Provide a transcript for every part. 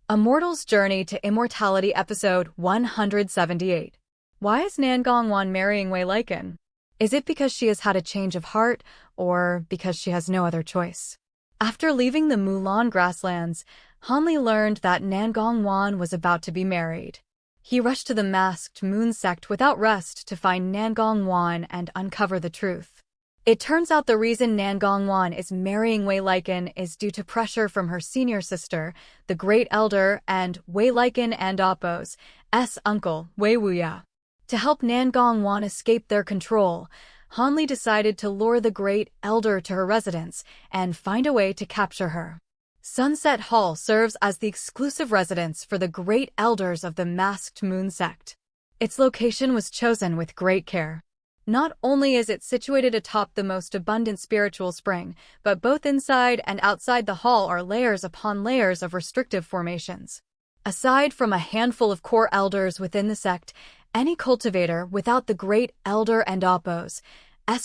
A Mortal's Journey to Immortality Episode 178. Why is Nangong Wan marrying Wei Lycan? Is it because she has had a change of heart, or because she has no other choice? After leaving the Mulan grasslands, Hanli learned that Nangong Wan was about to be married. He rushed to the masked moon sect without rest to find Nangong Wan and uncover the truth. It turns out the reason Nangong Wan is marrying Wei Lycan is due to pressure from her senior sister, the Great Elder, and Wei Lycan and Appo's uncle, Wei Wuya. To help Nangong Wan escape their control, Hanli decided to lure the Great Elder to her residence and find a way to capture her. Sunset Hall serves as the exclusive residence for the Great Elders of the Masked Moon Sect. Its location was chosen with great care. Not only is it situated atop the most abundant spiritual spring, but both inside and outside the hall are layers upon layers of restrictive formations. Aside from a handful of core elders within the sect, any cultivator without the Great Elder and Appo's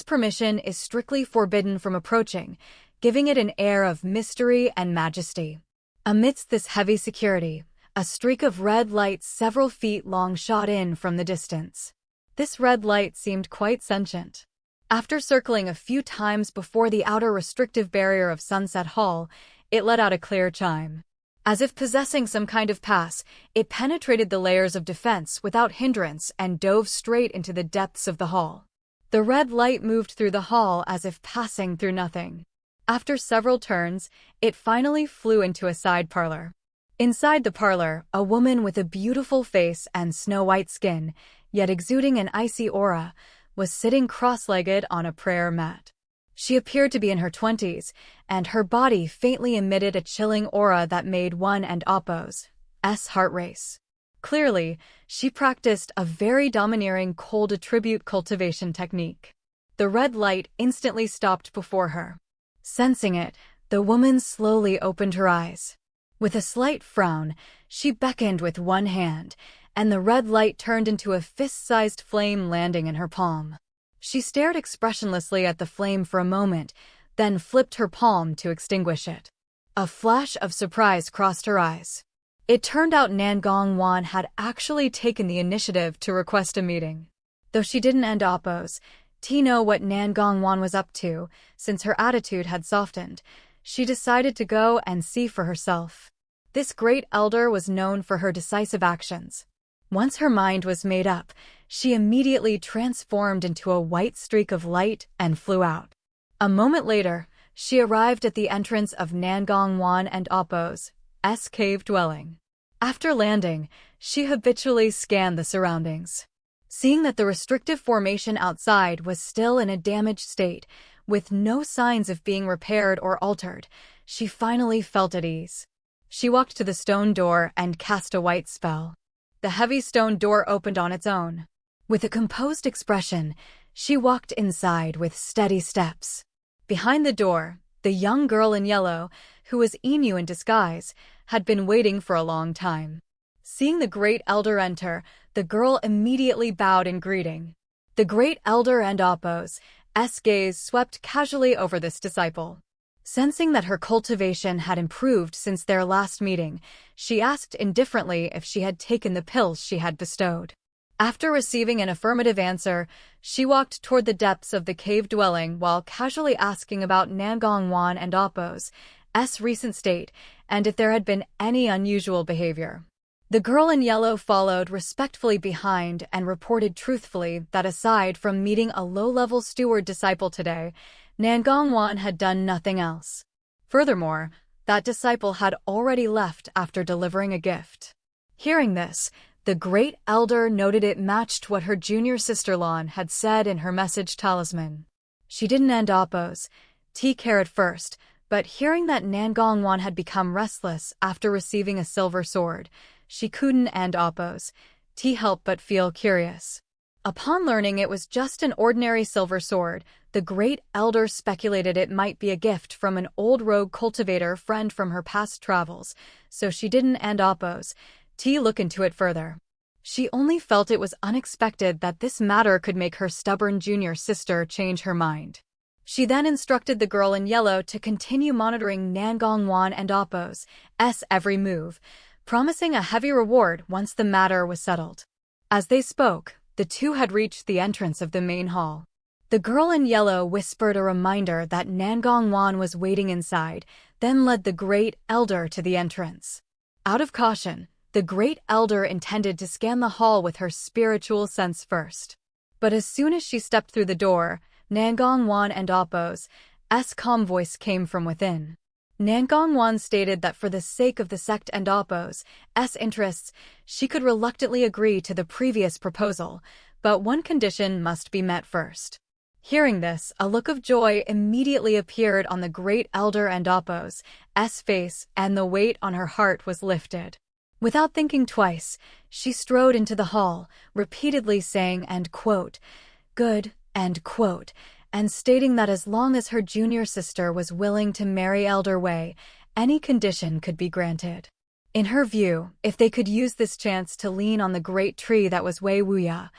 permission is strictly forbidden from approaching, giving it an air of mystery and majesty. Amidst this heavy security, a streak of red light several feet long shot in from the distance. This red light seemed quite sentient. After circling a few times before the outer restrictive barrier of Sunset Hall, it let out a clear chime. As if possessing some kind of pass, it penetrated the layers of defense without hindrance and dove straight into the depths of the hall. The red light moved through the hall as if passing through nothing. After several turns, it finally flew into a side parlor. Inside the parlor, a woman with a beautiful face and snow-white skin, yet exuding an icy aura, was sitting cross-legged on a prayer mat. She appeared to be in her 20s, and her body faintly emitted a chilling aura that made one and Appo's heart race. Clearly, she practiced a very domineering cold attribute cultivation technique. The red light instantly stopped before her. Sensing it, the woman slowly opened her eyes. With a slight frown, she beckoned with one hand, and the red light turned into a fist-sized flame landing in her palm. She stared expressionlessly at the flame for a moment, then flipped her palm to extinguish it. A flash of surprise crossed her eyes. It turned out Nangong Wan had actually taken the initiative to request a meeting. Though she didn't end Appo's know what Nangong Wan was up to, since her attitude had softened, she decided to go and see for herself. This Great Elder was known for her decisive actions. Once her mind was made up, she immediately transformed into a white streak of light and flew out. A moment later, she arrived at the entrance of Nangong Wan and Appo's cave dwelling. After landing, she habitually scanned the surroundings. Seeing that the restrictive formation outside was still in a damaged state, with no signs of being repaired or altered, she finally felt at ease. She walked to the stone door and cast a white spell. The heavy stone door opened on its own. With a composed expression, she walked inside with steady steps. Behind the door, the young girl in yellow, who was Inu in disguise, had been waiting for a long time. Seeing the Great Elder enter, the girl immediately bowed in greeting. The Great Elder and Appo's gaze swept casually over this disciple. Sensing that her cultivation had improved since their last meeting, she asked indifferently if she had taken the pills she had bestowed. After receiving an affirmative answer, she walked toward the depths of the cave dwelling while casually asking about Nangong Wan and Appo's recent state and if there had been any unusual behavior. The girl in yellow followed respectfully behind and reported truthfully that aside from meeting a low-level steward disciple today, Nangong Wan had done nothing else. Furthermore, that disciple had already left after delivering a gift. Hearing this, the Great Elder noted it matched what her junior sister Lan had said in her message talisman. She didn't end Appo's care at first, but hearing that Nangong Wan had become restless after receiving a silver sword, she couldn't end Appo's help but feel curious. Upon learning it was just an ordinary silver sword, the Great Elder speculated it might be a gift from an old rogue cultivator friend from her past travels, so she didn't end Appo's look into it further. She only felt it was unexpected that this matter could make her stubborn junior sister change her mind. She then instructed the girl in yellow to continue monitoring Nangong Wan and Appo's every move, promising a heavy reward once the matter was settled. As they spoke, the two had reached the entrance of the main hall. The girl in yellow whispered a reminder that Nangong Wan was waiting inside, then led the Great Elder to the entrance. Out of caution, the Great Elder intended to scan the hall with her spiritual sense first. But as soon as she stepped through the door, Nangong Wan and Appo's calm voice came from within. Nangong Wan stated that for the sake of the sect and Appo's interests, she could reluctantly agree to the previous proposal, but one condition must be met first. Hearing this, a look of joy immediately appeared on the Great Elder and Appo's face, and the weight on her heart was lifted. Without thinking twice, she strode into the hall, repeatedly saying "good," and stating that as long as her junior sister was willing to marry Elder Wei, any condition could be granted. In her view, if they could use this chance to lean on the great tree that was Wei Wuya,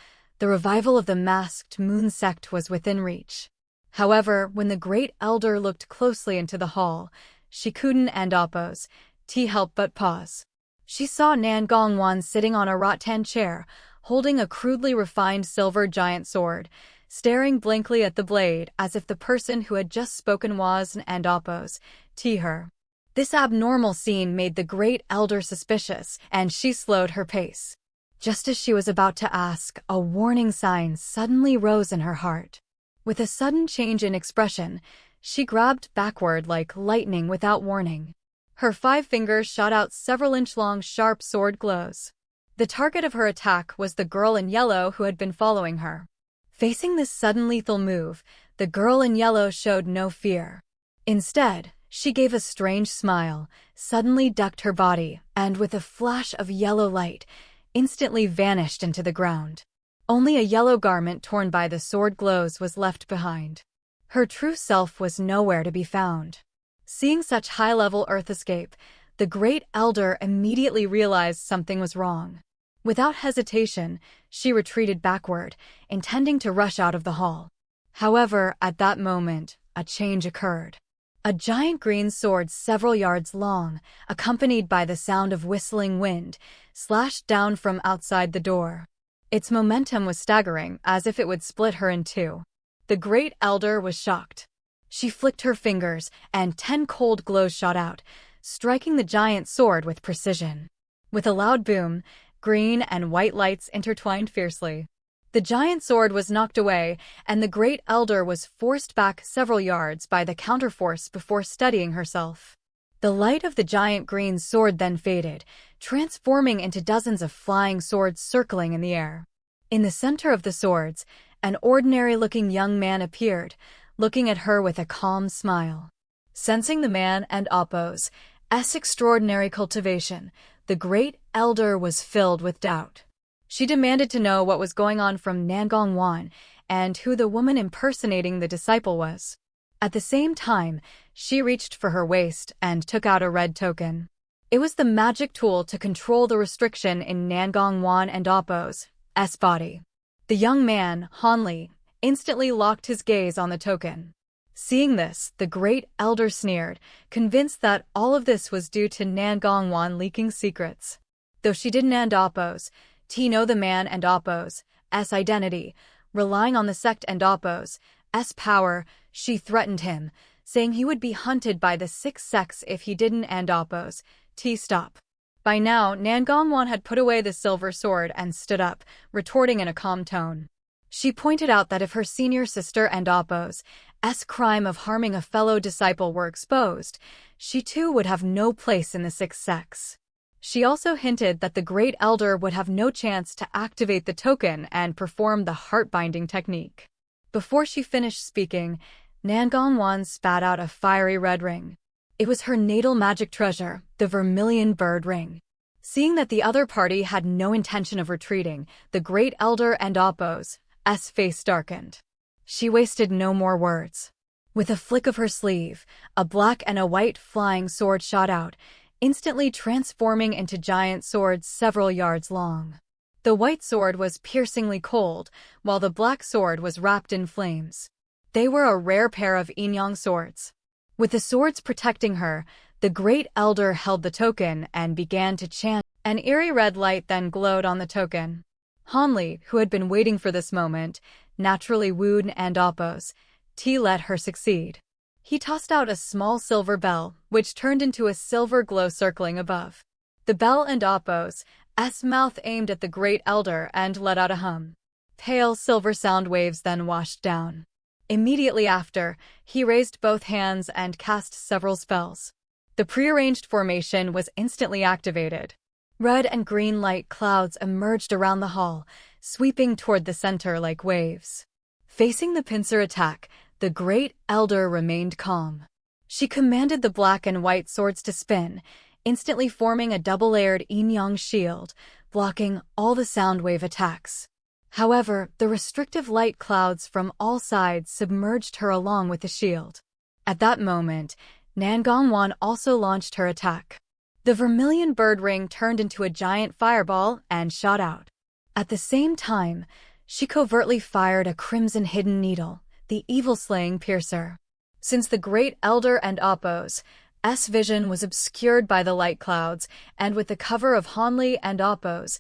the revival of the masked moon sect was within reach. However, when the Great Elder looked closely into the hall, Shikuden and Appo's helped but pause. She saw Nangong Wan sitting on a rattan chair, holding a crudely refined silver giant sword, staring blankly at the blade as if the person who had just spoken was and Appo's her. This abnormal scene made the Great Elder suspicious, and she slowed her pace. Just as she was about to ask, a warning sign suddenly rose in her heart. With a sudden change in expression, she grabbed backward like lightning without warning. Her 5 fingers shot out several-inch-long sharp sword glows. The target of her attack was the girl in yellow who had been following her. Facing this sudden lethal move, the girl in yellow showed no fear. Instead, she gave a strange smile, suddenly ducked her body, and with a flash of yellow light, instantly vanished into the ground. Only a yellow garment torn by the sword glows was left behind. Her true self was nowhere to be found. Seeing such high-level earth escape, the Great Elder immediately realized something was wrong. Without hesitation, she retreated backward, intending to rush out of the hall. However, at that moment, a change occurred. A giant green sword several yards long, accompanied by the sound of whistling wind, slashed down from outside the door. Its momentum was staggering, as if it would split her in two. The Great Elder was shocked. She flicked her fingers, and 10 cold glows shot out, striking the giant sword with precision. With a loud boom, green and white lights intertwined fiercely. The giant sword was knocked away, and the Great Elder was forced back several yards by the counterforce before steadying herself. The light of the giant green sword then faded, transforming into dozens of flying swords circling in the air. In the center of the swords, an ordinary-looking young man appeared, looking at her with a calm smile. Sensing the man and Appo's extraordinary cultivation, the Great Elder was filled with doubt. She demanded to know what was going on from Nangong Wan and who the woman impersonating the disciple was. At the same time, she reached for her waist and took out a red token. It was the magic tool to control the restriction in Nangong Wan and Appo's body. The young man, Hanli, instantly locked his gaze on the token. Seeing this, the Great Elder sneered, convinced that all of this was due to Nangong Wan leaking secrets. Though she didn't and Appo's know the man and Appo's identity, relying on the sect and Appo's power, she threatened him, saying he would be hunted by the 6 sects if he didn't and Appo's stop. By now, Nangong Wan had put away the silver sword and stood up, retorting in a calm tone. She pointed out that if her senior sister and Appo's crime of harming a fellow disciple were exposed, she too would have no place in the 6 sects. She also hinted that the Great Elder would have no chance to activate the token and perform the heart-binding technique. Before she finished speaking, Nangong Wan spat out a fiery red ring. It was her natal magic treasure, the vermilion bird ring. Seeing that the other party had no intention of retreating, the Great Elder and Appo's face darkened. She wasted no more words. With a flick of her sleeve, a black and a white flying sword shot out, instantly transforming into giant swords several yards long. The white sword was piercingly cold, while the black sword was wrapped in flames. They were a rare pair of yin-yang swords. With the swords protecting her, The Great Elder held the token and began to chant. An eerie red light then glowed on the token. Hanli, who had been waiting for this moment, naturally wooed and oppose. T let her succeed. He tossed out a small silver bell, which turned into a silver glow circling above. The bell and oppose, S mouth aimed at the Great Elder and let out a hum. Pale silver sound waves then washed down. Immediately after, he raised both hands and cast several spells. The prearranged formation was instantly activated. Red and green light clouds emerged around the hall, sweeping toward the center like waves. Facing the pincer attack, the Great Elder remained calm. She commanded the black and white swords to spin, instantly forming a double-layered yin-yang shield, blocking all the soundwave attacks. However, the restrictive light clouds from all sides submerged her along with the shield. At that moment, Nangong Wan also launched her attack. The vermilion bird ring turned into a giant fireball and shot out. At the same time, she covertly fired a crimson hidden needle, the evil-slaying piercer. Since the Great Elder and Oppo's vision was obscured by the light clouds, and with the cover of Hanli and Oppo's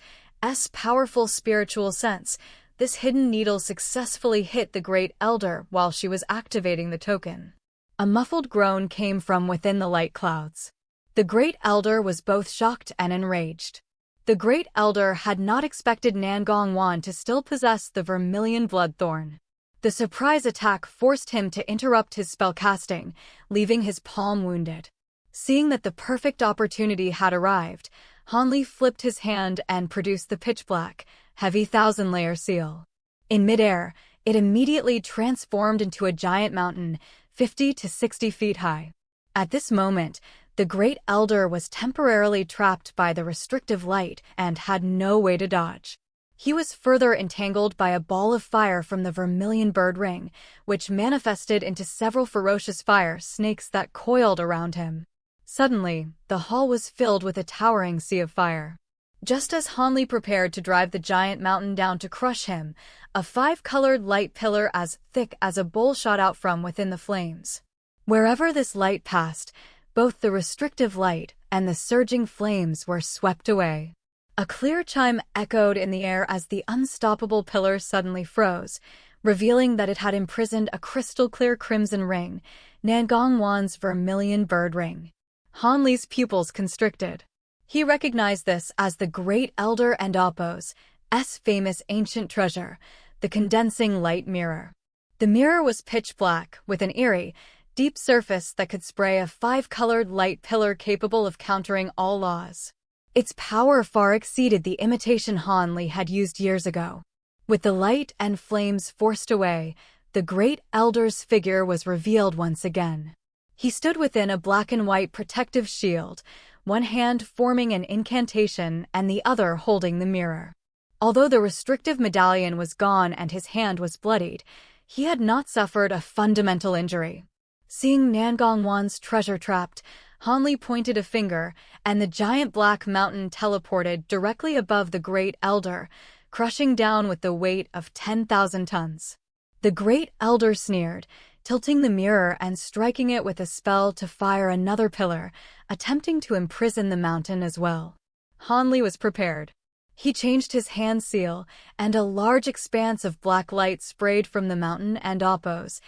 powerful spiritual sense, this hidden needle successfully hit the Great Elder while she was activating the token. A muffled groan came from within the light clouds. The Great Elder was both shocked and enraged. The Great Elder had not expected Nangong Wan to still possess the vermilion bloodthorn. The surprise attack forced him to interrupt his spellcasting, leaving his palm wounded. Seeing that the perfect opportunity had arrived, Hanli flipped his hand and produced the pitch-black, heavy thousand-layer seal. In midair, it immediately transformed into a giant mountain, 50 to 60 feet high. At this moment, the Great Elder was temporarily trapped by the restrictive light and had no way to dodge. He was further entangled by a ball of fire from the vermilion bird ring, which manifested into several ferocious fire snakes that coiled around him. Suddenly, the hall was filled with a towering sea of fire. Just as Hanli prepared to drive the giant mountain down to crush him, a five-colored light pillar as thick as a bowl shot out from within the flames. Wherever this light passed, both the restrictive light and the surging flames were swept away. A clear chime echoed in the air as the unstoppable pillar suddenly froze, revealing that it had imprisoned a crystal-clear crimson ring, Nangong Wan's vermilion bird ring. Hanli's pupils constricted. He recognized this as the Great Elder and Oppo's famous ancient treasure, the condensing light mirror. The mirror was pitch black, with an eerie, deep surface that could spray a five-colored light pillar capable of countering all laws. Its power far exceeded the imitation Hanli had used years ago. With the light and flames forced away, the Great Elder's figure was revealed once again. He stood within a black and white protective shield, one hand forming an incantation and the other holding the mirror. Although the restrictive medallion was gone and his hand was bloodied, he had not suffered a fundamental injury. Seeing Nangong Wan's treasure trapped, Hanli pointed a finger, and the giant black mountain teleported directly above the Great Elder, crushing down with the weight of 10,000 tons. The Great Elder sneered, tilting the mirror and striking it with a spell to fire another pillar, attempting to imprison the mountain as well. Hanli was prepared. He changed his hand seal, and a large expanse of black light sprayed from the mountain and Oppo's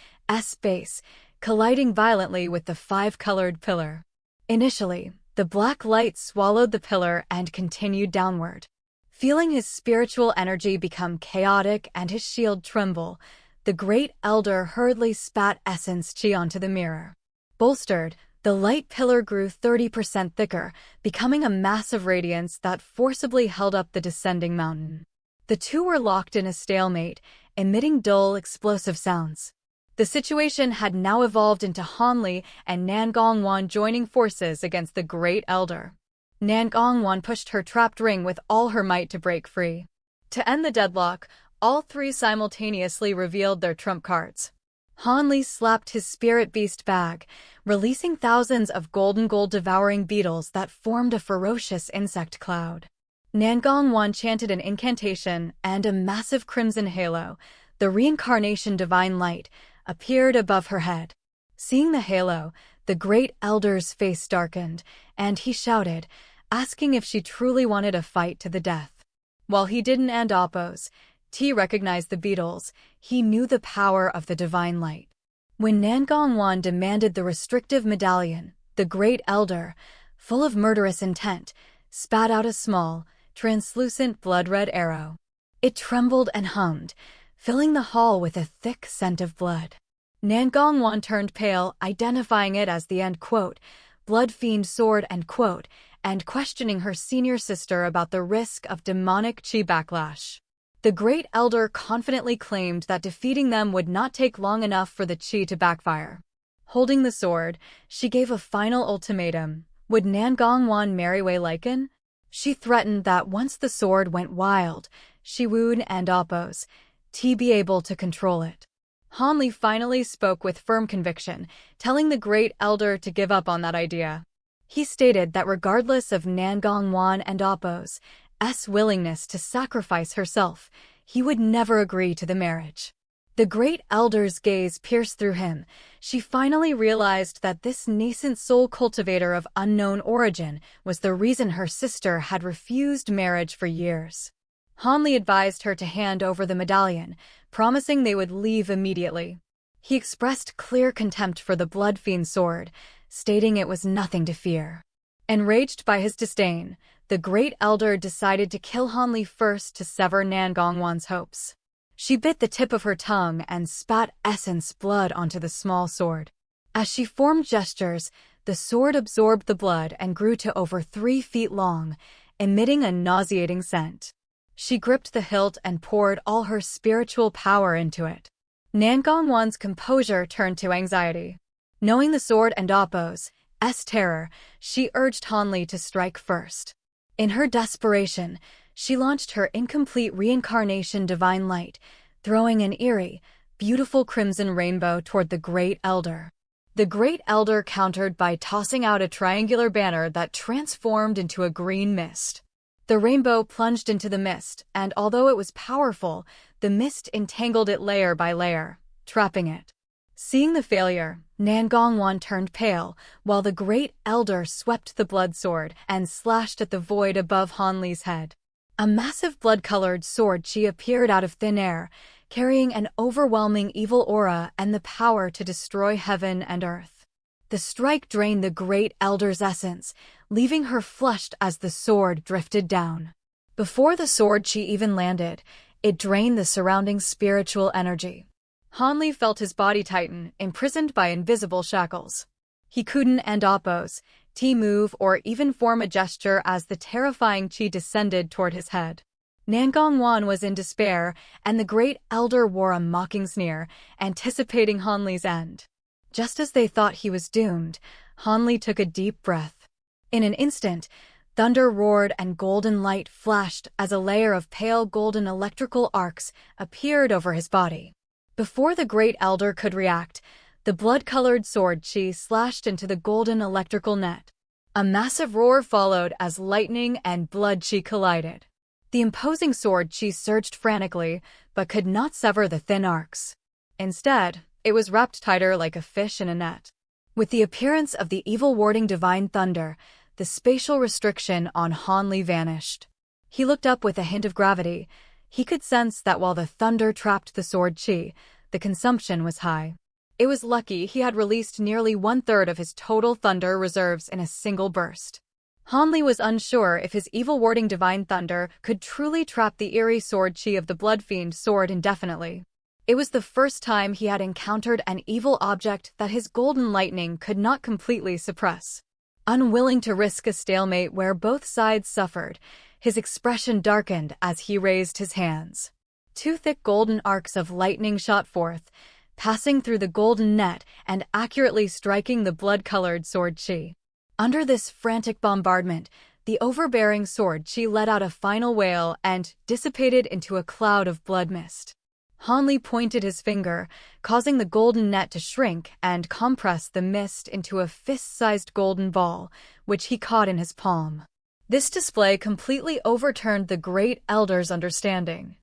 base, colliding violently with the five-colored pillar. Initially, the black light swallowed the pillar and continued downward. Feeling his spiritual energy become chaotic and his shield tremble, the Great Elder hurriedly spat essence chi onto the mirror. Bolstered, the light pillar grew 30% thicker, becoming a massive radiance that forcibly held up the descending mountain. The two were locked in a stalemate, emitting dull, explosive sounds. The situation had now evolved into Hanli and Nangong Wan joining forces against the Great Elder. Nangong Wan pushed her trapped ring with all her might to break free. To end the deadlock, all three simultaneously revealed their trump cards. Hanli slapped his spirit beast bag, releasing thousands of golden gold-devouring beetles that formed a ferocious insect cloud. Nangong Wan chanted an incantation, and a massive crimson halo, the reincarnation divine light, appeared above her head. Seeing the halo, The Great Elder's face darkened, and he shouted, asking if she truly wanted a fight to the death. While he didn't and oppose, T recognized the beetles. He knew the power of the divine light. When Nangong Wan demanded the restrictive medallion, the Great Elder, full of murderous intent, spat out a small, translucent blood-red arrow. It trembled and hummed, filling the hall with a thick scent of blood. Nangong Wan turned pale, identifying it as the end quote, blood fiend sword end quote, and questioning her senior sister about the risk of demonic chi backlash. The Great Elder confidently claimed that defeating them would not take long enough for the chi to backfire. Holding the sword, she gave a final ultimatum. Would Nangong Wan marry Wei Lycan? She threatened that once the sword went wild, she would and oppose, be able to control it. Han Li finally spoke with firm conviction, telling the Great Elder to give up on that idea. He stated that regardless of Nangong Wan and Oppo's willingness to sacrifice herself, he would never agree to the marriage. The Great Elder's gaze pierced through him. She finally realized that this nascent soul cultivator of unknown origin was the reason her sister had refused marriage for years. Han Li advised her to hand over the medallion, promising they would leave immediately. He expressed clear contempt for the blood fiend sword, stating it was nothing to fear. Enraged by his disdain, the Great Elder decided to kill Han Li first to sever Nangong Wan's hopes. She bit the tip of her tongue and spat essence blood onto the small sword. As she formed gestures, the sword absorbed the blood and grew to over 3 feet long, emitting a nauseating scent. She gripped the hilt and poured all her spiritual power into it. Nangong Wan's composure turned to anxiety. Knowing the sword and Oppo's terror, she urged Han Li to strike first. In her desperation, she launched her incomplete reincarnation divine light, throwing an eerie, beautiful crimson rainbow toward the Great Elder. The Great Elder countered by tossing out a triangular banner that transformed into a green mist. The rainbow plunged into the mist, and although it was powerful, the mist entangled it layer by layer, trapping it. Seeing the failure, Nangong Wan turned pale, while the Great Elder swept the blood sword and slashed at the void above Han Li's head. A massive blood-colored sword chi appeared out of thin air, carrying an overwhelming evil aura and the power to destroy heaven and earth. The strike drained the Great Elder's essence, leaving her flushed as the sword drifted down. Before the sword chi even landed, it drained the surrounding spiritual energy. Han Li felt his body tighten, imprisoned by invisible shackles. He couldn't and oppose, move or even form a gesture as the terrifying chi descended toward his head. Nangong Wan was in despair, and the Great Elder wore a mocking sneer, anticipating Han Li's end. Just as they thought he was doomed, Han Li took a deep breath. In an instant, thunder roared and golden light flashed as a layer of pale golden electrical arcs appeared over his body. Before the Great Elder could react, the blood-colored sword chi slashed into the golden electrical net. A massive roar followed as lightning and blood chi collided. The imposing sword chi surged frantically, but could not sever the thin arcs. Instead, it was wrapped tighter like a fish in a net. With the appearance of the evil-warding divine thunder, the spatial restriction on Han Li vanished. He looked up with a hint of gravity. He could sense that while the thunder trapped the sword chi, the consumption was high. It was lucky he had released nearly 1/3 of his total thunder reserves in a single burst. Han Li was unsure if his evil-warding divine thunder could truly trap the eerie sword chi of the blood fiend sword indefinitely. It was the first time he had encountered an evil object that his golden lightning could not completely suppress. Unwilling to risk a stalemate where both sides suffered, his expression darkened as he raised his hands. 2 thick golden arcs of lightning shot forth, passing through the golden net and accurately striking the blood-colored sword chi. Under this frantic bombardment, the overbearing sword chi let out a final wail and dissipated into a cloud of blood mist. Han Li pointed his finger, causing the golden net to shrink and compress the mist into a fist-sized golden ball, which he caught in his palm. This display completely overturned the Great Elder's understanding.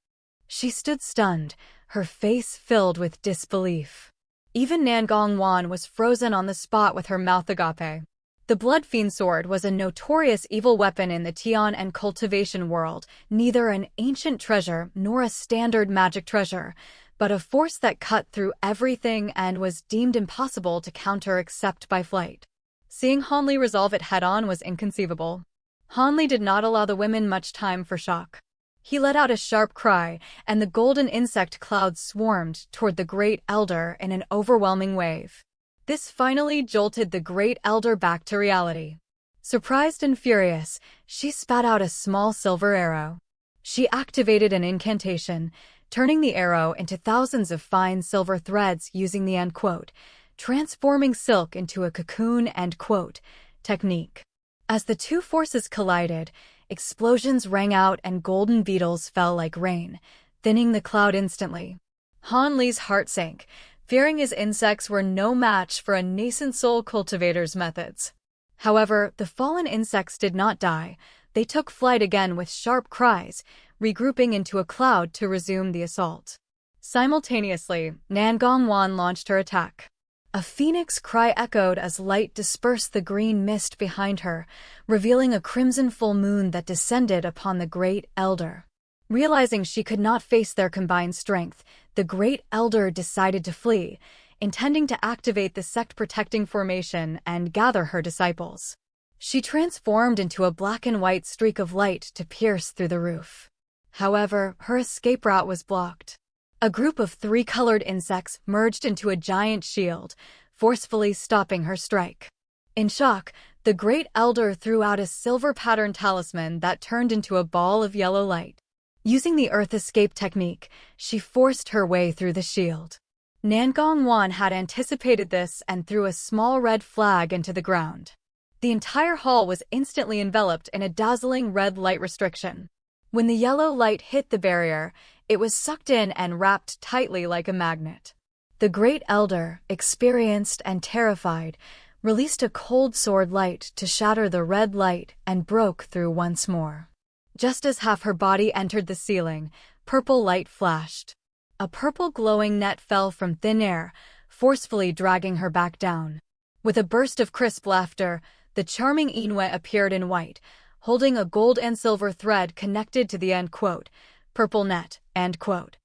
She stood stunned, her face filled with disbelief. Even Nangong Wan was frozen on the spot with her mouth agape. The Blood Fiend sword was a notorious evil weapon in the Tian and cultivation world, neither an ancient treasure nor a standard magic treasure, but a force that cut through everything and was deemed impossible to counter except by flight. Seeing Hanli resolve it head-on was inconceivable. Hanli did not allow the women much time for shock. He let out a sharp cry, and the golden insect cloud swarmed toward the Great Elder in an overwhelming wave. This finally jolted the Great Elder back to reality. Surprised and furious, she spat out a small silver arrow. She activated an incantation, turning the arrow into thousands of fine silver threads using the end quote, transforming silk into a cocoon end quote, technique. As the two forces collided, explosions rang out and golden beetles fell like rain, thinning the cloud instantly. Han Li's heart sank, fearing his insects were no match for a nascent soul cultivator's methods. However, the fallen insects did not die. They took flight again with sharp cries, regrouping into a cloud to resume the assault. Simultaneously, Nangong Wan launched her attack. A phoenix cry echoed as light dispersed the green mist behind her, revealing a crimson full moon that descended upon the Great Elder. Realizing she could not face their combined strength, the Great Elder decided to flee, intending to activate the sect-protecting formation and gather her disciples. She transformed into a black and white streak of light to pierce through the roof. However, her escape route was blocked. A group of three-colored insects merged into a giant shield, forcefully stopping her strike. In shock, the Great Elder threw out a silver-patterned talisman that turned into a ball of yellow light. Using the Earth Escape technique, she forced her way through the shield. Nangong Wan had anticipated this and threw a small red flag into the ground. The entire hall was instantly enveloped in a dazzling red light restriction. When the yellow light hit the barrier, it was sucked in and wrapped tightly like a magnet. The Great Elder, experienced and terrified, released a cold sword light to shatter the red light and broke through once more. Just as half her body entered the ceiling, purple light flashed. A purple glowing net fell from thin air, forcefully dragging her back down. With a burst of crisp laughter, the charming Inwe appeared in white, holding a gold and silver thread connected to the end quote, purple net, end quote.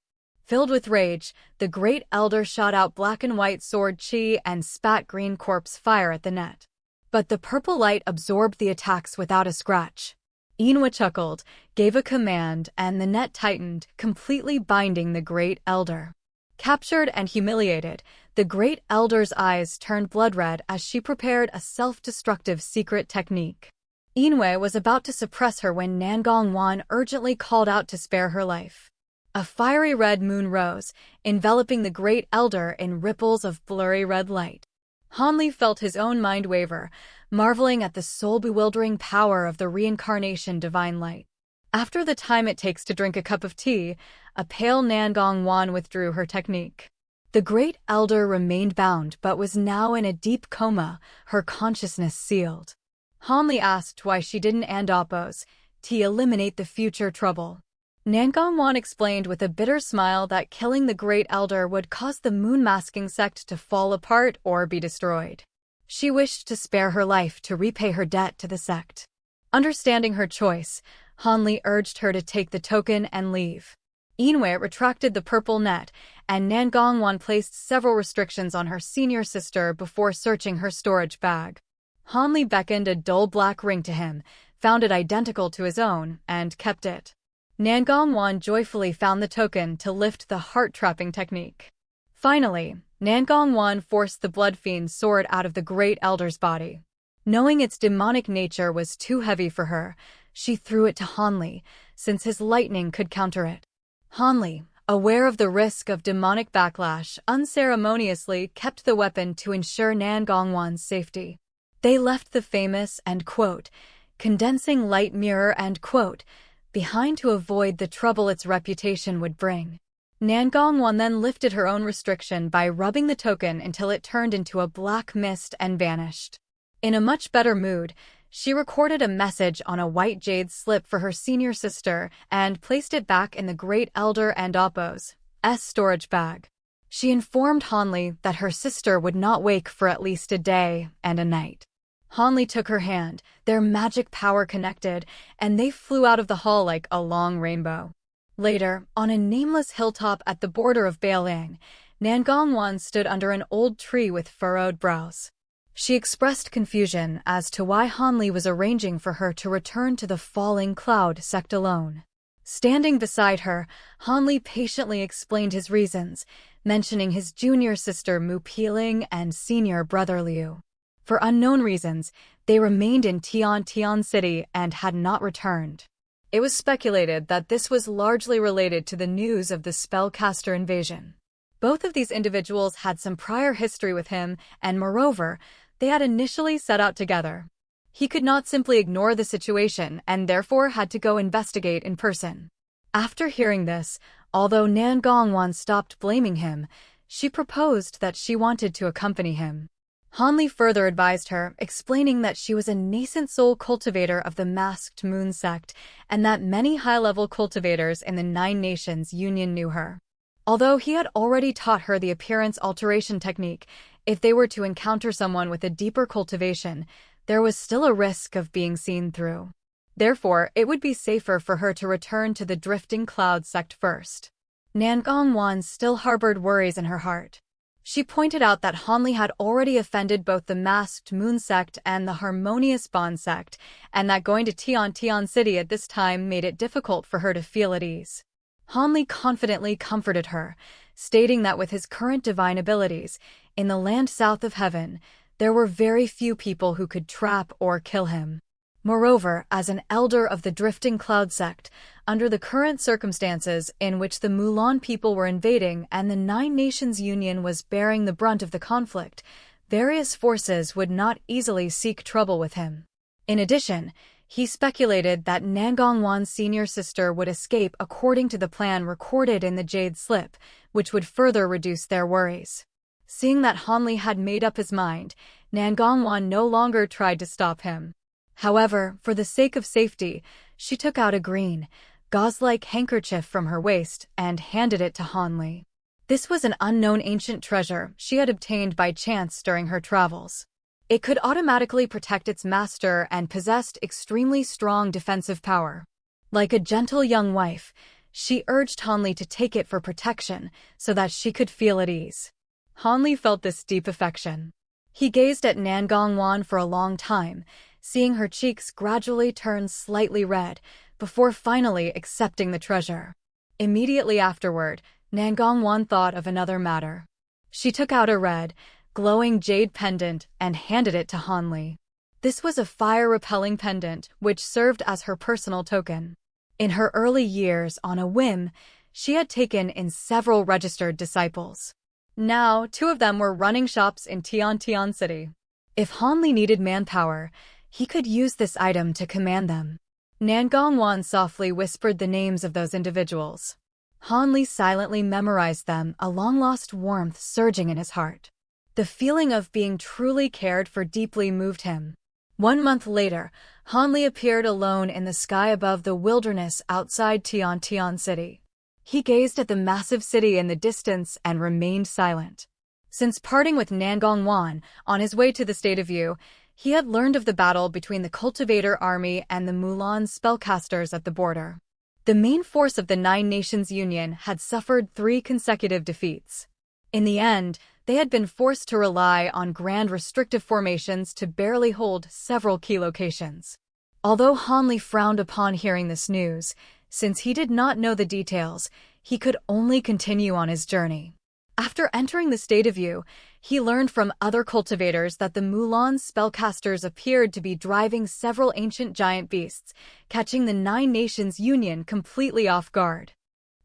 Filled with rage, the Great Elder shot out black and white sword chi and spat green corpse fire at the net. But the purple light absorbed the attacks without a scratch. Inwe chuckled, gave a command, and the net tightened, completely binding the Great Elder. Captured and humiliated, the Great Elder's eyes turned blood-red as she prepared a self-destructive secret technique. Inwe was about to suppress her when Nangong Wan urgently called out to spare her life. A fiery red moon rose, enveloping the Great Elder in ripples of blurry red light. Hanli felt his own mind waver, marveling at the soul-bewildering power of the reincarnation divine light. After the time it takes to drink a cup of tea, a pale Nangong Wan withdrew her technique. The Great Elder remained bound but was now in a deep coma, her consciousness sealed. Hanli asked why she didn't and oppose, to eliminate the future trouble. Nangong Wan explained with a bitter smile that killing the Great Elder would cause the moon-masking sect to fall apart or be destroyed. She wished to spare her life to repay her debt to the sect. Understanding her choice, Hanli urged her to take the token and leave. Inwe retracted the purple net, and Nangong Wan placed several restrictions on her senior sister before searching her storage bag. Hanli beckoned a dull black ring to him, found it identical to his own, and kept it. Nangong Wan joyfully found the token to lift the heart-trapping technique. Finally, Nangong Wan forced the Blood Fiend's sword out of the Great Elder's body. Knowing its demonic nature was too heavy for her, she threw it to Hanli, since his lightning could counter it. Hanli, aware of the risk of demonic backlash, unceremoniously kept the weapon to ensure Nangong Wan's safety. They left the famous, end quote, condensing light mirror, end quote, behind to avoid the trouble its reputation would bring. Nangong Wan then lifted her own restriction by rubbing the token until it turned into a black mist and vanished. In a much better mood, she recorded a message on a white jade slip for her senior sister and placed it back in the Great Elder and Oppo's storage bag. She informed Hanli that her sister would not wake for at least a day and a night. Hanli took her hand, their magic power connected, and they flew out of the hall like a long rainbow. Later, on a nameless hilltop at the border of Beiling, Nangong Wan stood under an old tree with furrowed brows. She expressed confusion as to why Hanli was arranging for her to return to the falling cloud sect alone. Standing beside her, Hanli patiently explained his reasons, mentioning his junior sister Mu Piling and senior brother Liu. For unknown reasons, they remained in Tian City and had not returned. It was speculated that this was largely related to the news of the spellcaster invasion. Both of these individuals had some prior history with him, and moreover, they had initially set out together. He could not simply ignore the situation and therefore had to go investigate in person. After hearing this, although Nangong Wan stopped blaming him, she proposed that she wanted to accompany him. Hanli further advised her, explaining that she was a nascent soul cultivator of the Masked Moon sect and that many high-level cultivators in the Nine Nations Union knew her. Although he had already taught her the appearance alteration technique, if they were to encounter someone with a deeper cultivation, there was still a risk of being seen through. Therefore, it would be safer for her to return to the Drifting Cloud sect first. Nangong Wan still harbored worries in her heart. She pointed out that Hanli had already offended both the Masked Moon sect and the Harmonious Bond sect, and that going to Tian City at this time made it difficult for her to feel at ease. Hanli confidently comforted her, stating that with his current divine abilities, in the land south of heaven, there were very few people who could trap or kill him. Moreover, as an elder of the Drifting Cloud sect, under the current circumstances in which the Mulan people were invading and the Nine Nations Union was bearing the brunt of the conflict, various forces would not easily seek trouble with him. In addition, he speculated that Nangong Wan's senior sister would escape according to the plan recorded in the Jade Slip, which would further reduce their worries. Seeing that Hanli had made up his mind, Nangong Wan no longer tried to stop him. However, for the sake of safety, she took out a green, gauze-like handkerchief from her waist and handed it to Hanli. This was an unknown ancient treasure she had obtained by chance during her travels. It could automatically protect its master and possessed extremely strong defensive power. Like a gentle young wife, she urged Hanli to take it for protection so that she could feel at ease. Hanli felt this deep affection. He gazed at Nangong Wan for a long time, seeing her cheeks gradually turn slightly red, before finally accepting the treasure. Immediately afterward, Nangong Wan thought of another matter. She took out a red, glowing jade pendant and handed it to Hanli. This was a fire-repelling pendant, which served as her personal token. In her early years, on a whim, she had taken in several registered disciples. Now, 2 of them were running shops in Tian City. If Hanli needed manpower, he could use this item to command them. Nangong Wan softly whispered the names of those individuals. Hanli silently memorized them, a long-lost warmth surging in his heart. The feeling of being truly cared for deeply moved him. 1 month later, Hanli appeared alone in the sky above the wilderness outside Tian City. He gazed at the massive city in the distance and remained silent. Since parting with Nangong Wan on his way to the State of Yu, he had learned of the battle between the Cultivator Army and the Mulan spellcasters at the border. The main force of the Nine Nations Union had suffered 3 consecutive defeats. In the end, they had been forced to rely on grand restrictive formations to barely hold several key locations. Although Hanli frowned upon hearing this news, since he did not know the details, he could only continue on his journey. After entering the State of Yu, he learned from other cultivators that the Mulan spellcasters appeared to be driving several ancient giant beasts, catching the Nine Nations Union completely off guard.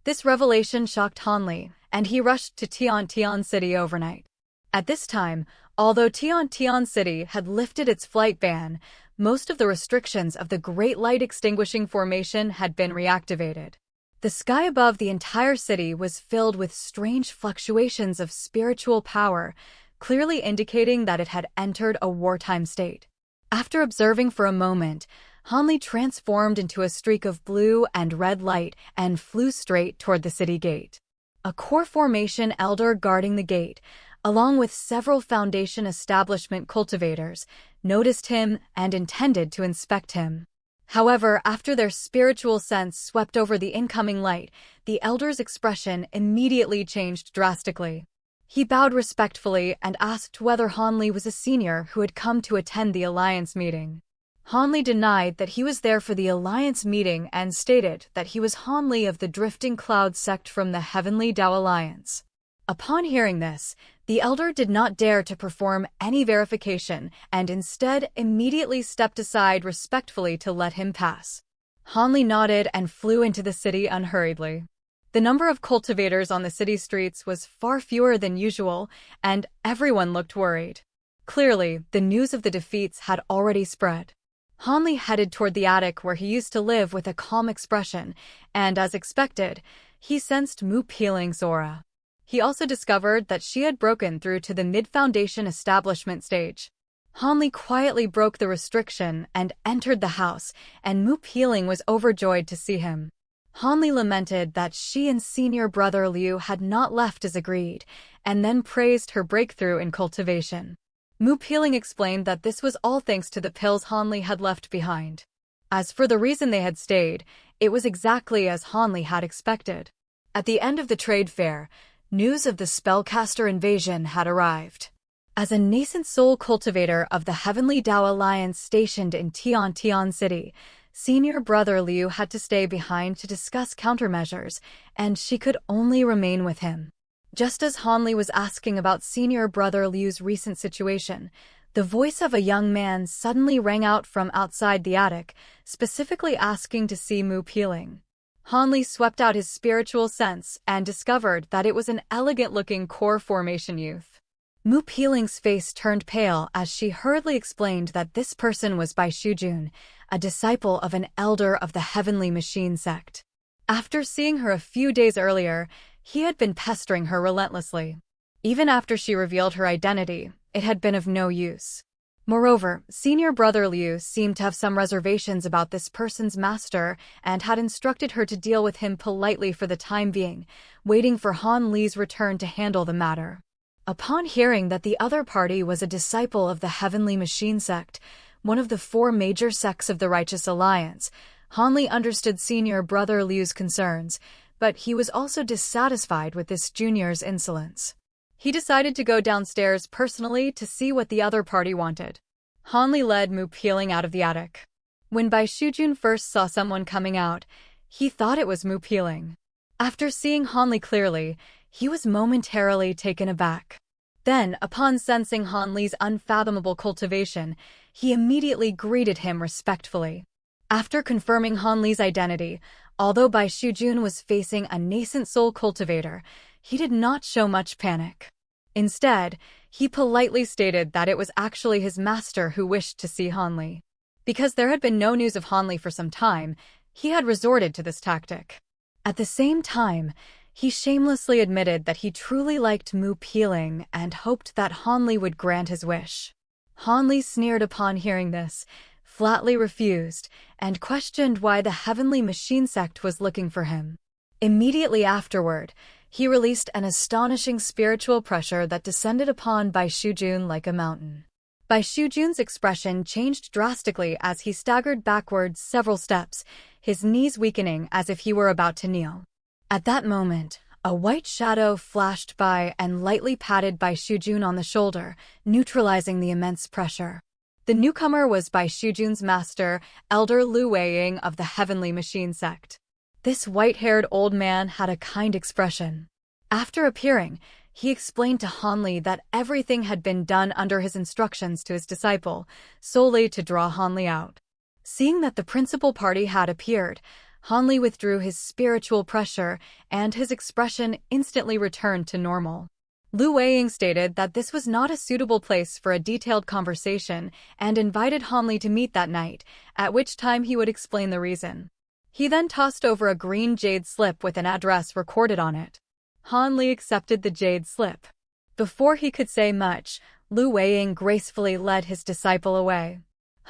This revelation shocked Hanli, and he rushed to Tian City overnight. At this time, although Tian City had lifted its flight ban, most of the restrictions of the Great Light Extinguishing Formation had been reactivated. The sky above the entire city was filled with strange fluctuations of spiritual power, clearly indicating that it had entered a wartime state. After observing for a moment, Hanli transformed into a streak of blue and red light and flew straight toward the city gate. a core formation elder guarding the gate, along with several Foundation establishment cultivators, noticed him and intended to inspect him. However, after their spiritual sense swept over the incoming light, the elder's expression immediately changed drastically. He bowed respectfully and asked whether Hanli was a senior who had come to attend the Alliance meeting. Hanli denied that he was there for the Alliance meeting and stated that he was Hanli of the Drifting Cloud sect from the Heavenly Dao Alliance. Upon hearing this, the elder did not dare to perform any verification and instead immediately stepped aside respectfully to let him pass. Hanli nodded and flew into the city unhurriedly. The number of cultivators on the city streets was far fewer than usual, and everyone looked worried. Clearly, the news of the defeats had already spread. Hanli headed toward the attic where he used to live with a calm expression, and as expected, he sensed Mu Peeling's aura. He also discovered that she had broken through to the mid-foundation establishment stage. Hanli quietly broke the restriction and entered the house, and Mu Peeling was overjoyed to see him. Hanli lamented that she and senior brother Liu had not left as agreed, and then praised her breakthrough in cultivation. Mu Peeling explained that this was all thanks to the pills Hanli had left behind. As for the reason they had stayed, it was exactly as Hanli had expected. At the end of the trade fair, news of the spellcaster invasion had arrived. As a nascent soul cultivator of the Heavenly Dao Alliance stationed in Tian City, senior brother Liu had to stay behind to discuss countermeasures, and she could only remain with him. Just as Hanli was asking about senior brother Liu's recent situation, the voice of a young man suddenly rang out from outside the attic, specifically asking to see Mu Peeling. Hanli swept out his spiritual sense and discovered that it was an elegant-looking core formation youth. Mu Peeling's face turned pale as she hurriedly explained that this person was Bai Shujun, a disciple of an elder of the Heavenly Machine sect. After seeing her a few days earlier, he had been pestering her relentlessly. Even after she revealed her identity, it had been of no use. Moreover, senior brother Liu seemed to have some reservations about this person's master and had instructed her to deal with him politely for the time being, waiting for Hanli's return to handle the matter. Upon hearing that the other party was a disciple of the Heavenly Machine sect, one of the 4 major sects of the Righteous Alliance, Hanli understood senior brother Liu's concerns, but he was also dissatisfied with this junior's insolence. He decided to go downstairs personally to see what the other party wanted. Hanli led Mu Peeling out of the attic. When Bai Shujun first saw someone coming out, he thought it was Mu Peeling. After seeing Hanli clearly, he was momentarily taken aback. Then, upon sensing Hanli's unfathomable cultivation, he immediately greeted him respectfully. After confirming Hanli's identity, although Bai Shujun was facing a nascent soul cultivator, he did not show much panic. Instead, he politely stated that it was actually his master who wished to see Hanli. Because there had been no news of Hanli for some time, he had resorted to this tactic. At the same time, he shamelessly admitted that he truly liked Mu Peeling and hoped that Hanli would grant his wish. Hanli sneered upon hearing this, flatly refused, and questioned why the Heavenly Machine sect was looking for him. Immediately afterward, he released an astonishing spiritual pressure that descended upon Bai Shujun like a mountain. Bai Shujun's expression changed drastically as he staggered backwards several steps, his knees weakening as if he were about to kneel. At that moment, a white shadow flashed by and lightly patted Bai Shujun on the shoulder, neutralizing the immense pressure. The newcomer was Bai Shujun's master, Elder Lu Weiying of the Heavenly Machine sect. This white-haired old man had a kind expression. After appearing, he explained to Hanli that everything had been done under his instructions to his disciple, solely to draw Hanli out. Seeing that the principal party had appeared, Hanli withdrew his spiritual pressure, and his expression instantly returned to normal. Lu Weiying stated that this was not a suitable place for a detailed conversation and invited Hanli to meet that night, at which time he would explain the reason. He then tossed over a green jade slip with an address recorded on it. Hanli accepted the jade slip. Before he could say much, Lu Weiying gracefully led his disciple away.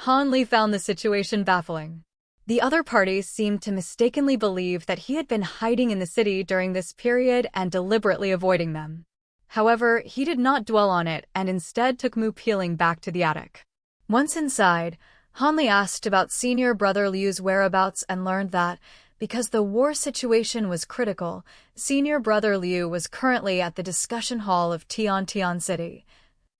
Hanli found the situation baffling. The other parties seemed to mistakenly believe that he had been hiding in the city during this period and deliberately avoiding them. However, he did not dwell on it and instead took Mu Peeling back to the attic. Once inside, Hanli asked about senior brother Liu's whereabouts and learned that, because the war situation was critical, senior brother Liu was currently at the discussion hall of Tian City,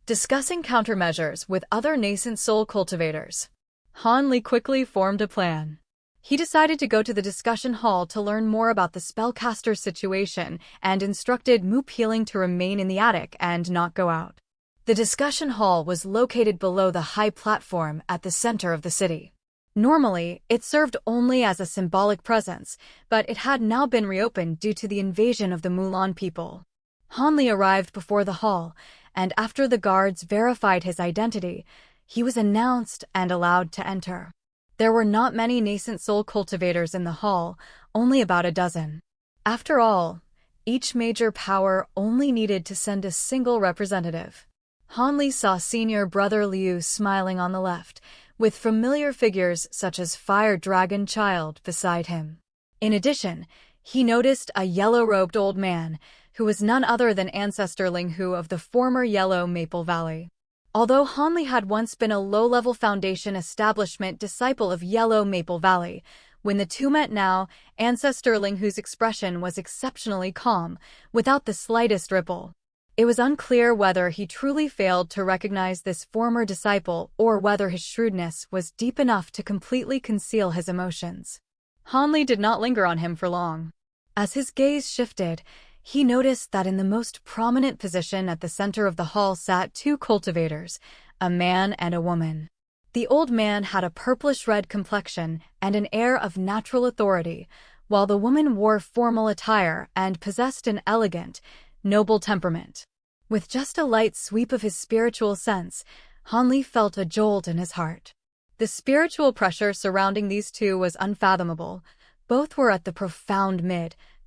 discussing countermeasures with other nascent soul cultivators. Hanli quickly formed a plan. He decided to go to the discussion hall to learn more about the spellcaster situation and instructed Mu Peeling to remain in the attic and not go out. The discussion hall was located below the high platform at the center of the city. Normally, it served only as a symbolic presence, but it had now been reopened due to the invasion of the Mulan people. Hanli arrived before the hall, and after the guards verified his identity, he was announced and allowed to enter. There were not many nascent soul cultivators in the hall, only about a dozen. After all, each major power only needed to send a single representative. Hanli saw senior brother Liu smiling on the left, with familiar figures such as Fire Dragon Child beside him. In addition, he noticed a yellow-robed old man, who was none other than Ancestor Linghu of the former Yellow Maple Valley. Although Hanli had once been a low-level Foundation establishment disciple of Yellow Maple Valley, when the two met now, Ancestor Linghu's expression was exceptionally calm, without the slightest ripple. It was unclear whether he truly failed to recognize this former disciple or whether his shrewdness was deep enough to completely conceal his emotions. Hanli did not linger on him for long. As his gaze shifted, he noticed that in the most prominent position at the center of the hall sat two cultivators, a man and a woman. The old man had a purplish-red complexion and an air of natural authority, while the woman wore formal attire and possessed an elegant, noble temperament. With just a light sweep of his spiritual sense, Hanli felt a jolt in his heart. The spiritual pressure surrounding these two was unfathomable. Both were at the profound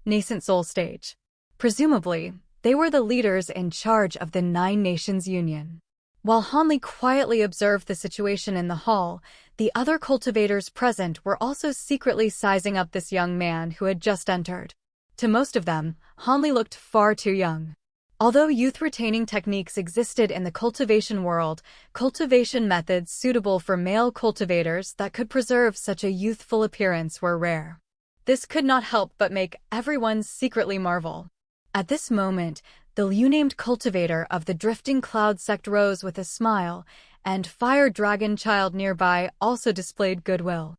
nascent soul stage. Presumably, they were the leaders in charge of the Nine Nations Union. While Hanli quietly observed the situation in the hall, the other cultivators present were also secretly sizing up this young man who had just entered. To most of them, Hanli looked far too young. Although youth-retaining techniques existed in the cultivation world, cultivation methods suitable for male cultivators that could preserve such a youthful appearance were rare. This could not help but make everyone secretly marvel. At this moment, the Liu-named cultivator of the Drifting Cloud sect rose with a smile, and Fire Dragon Child nearby also displayed goodwill.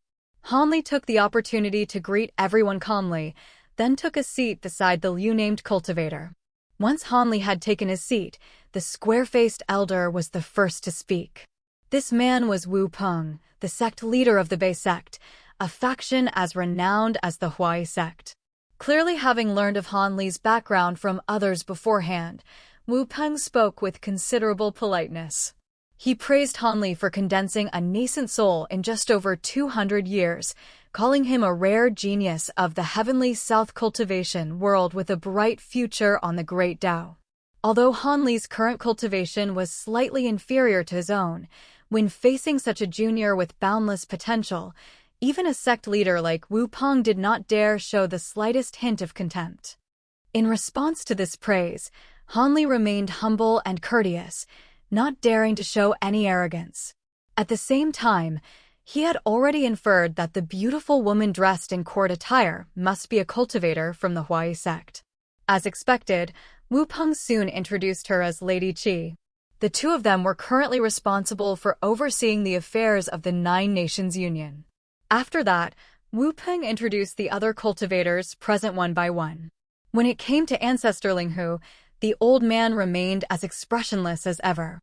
Hanli took the opportunity to greet everyone calmly, then took a seat beside the Liu-named cultivator. Once Hanli had taken his seat, the square-faced elder was the first to speak. This man was Wu Peng, the sect leader of the Bei sect, a faction as renowned as the Huai sect. Clearly having learned of Hanli's background from others beforehand, Wu Peng spoke with considerable politeness. He praised Hanli for condensing a nascent soul in just over 200 years, calling him a rare genius of the heavenly South cultivation world with a bright future on the Great Tao. Although Hanli's current cultivation was slightly inferior to his own, when facing such a junior with boundless potential, even a sect leader like Wu Peng did not dare show the slightest hint of contempt. In response to this praise, Hanli remained humble and courteous, not daring to show any arrogance. At the same time, he had already inferred that the beautiful woman dressed in court attire must be a cultivator from the Huai sect. As expected, Wu Peng soon introduced her as Lady Qi. The two of them were currently responsible for overseeing the affairs of the Nine Nations Union. After that, Wu Peng introduced the other cultivators present one by one. When it came to Ancestor Linghu, the old man remained as expressionless as ever.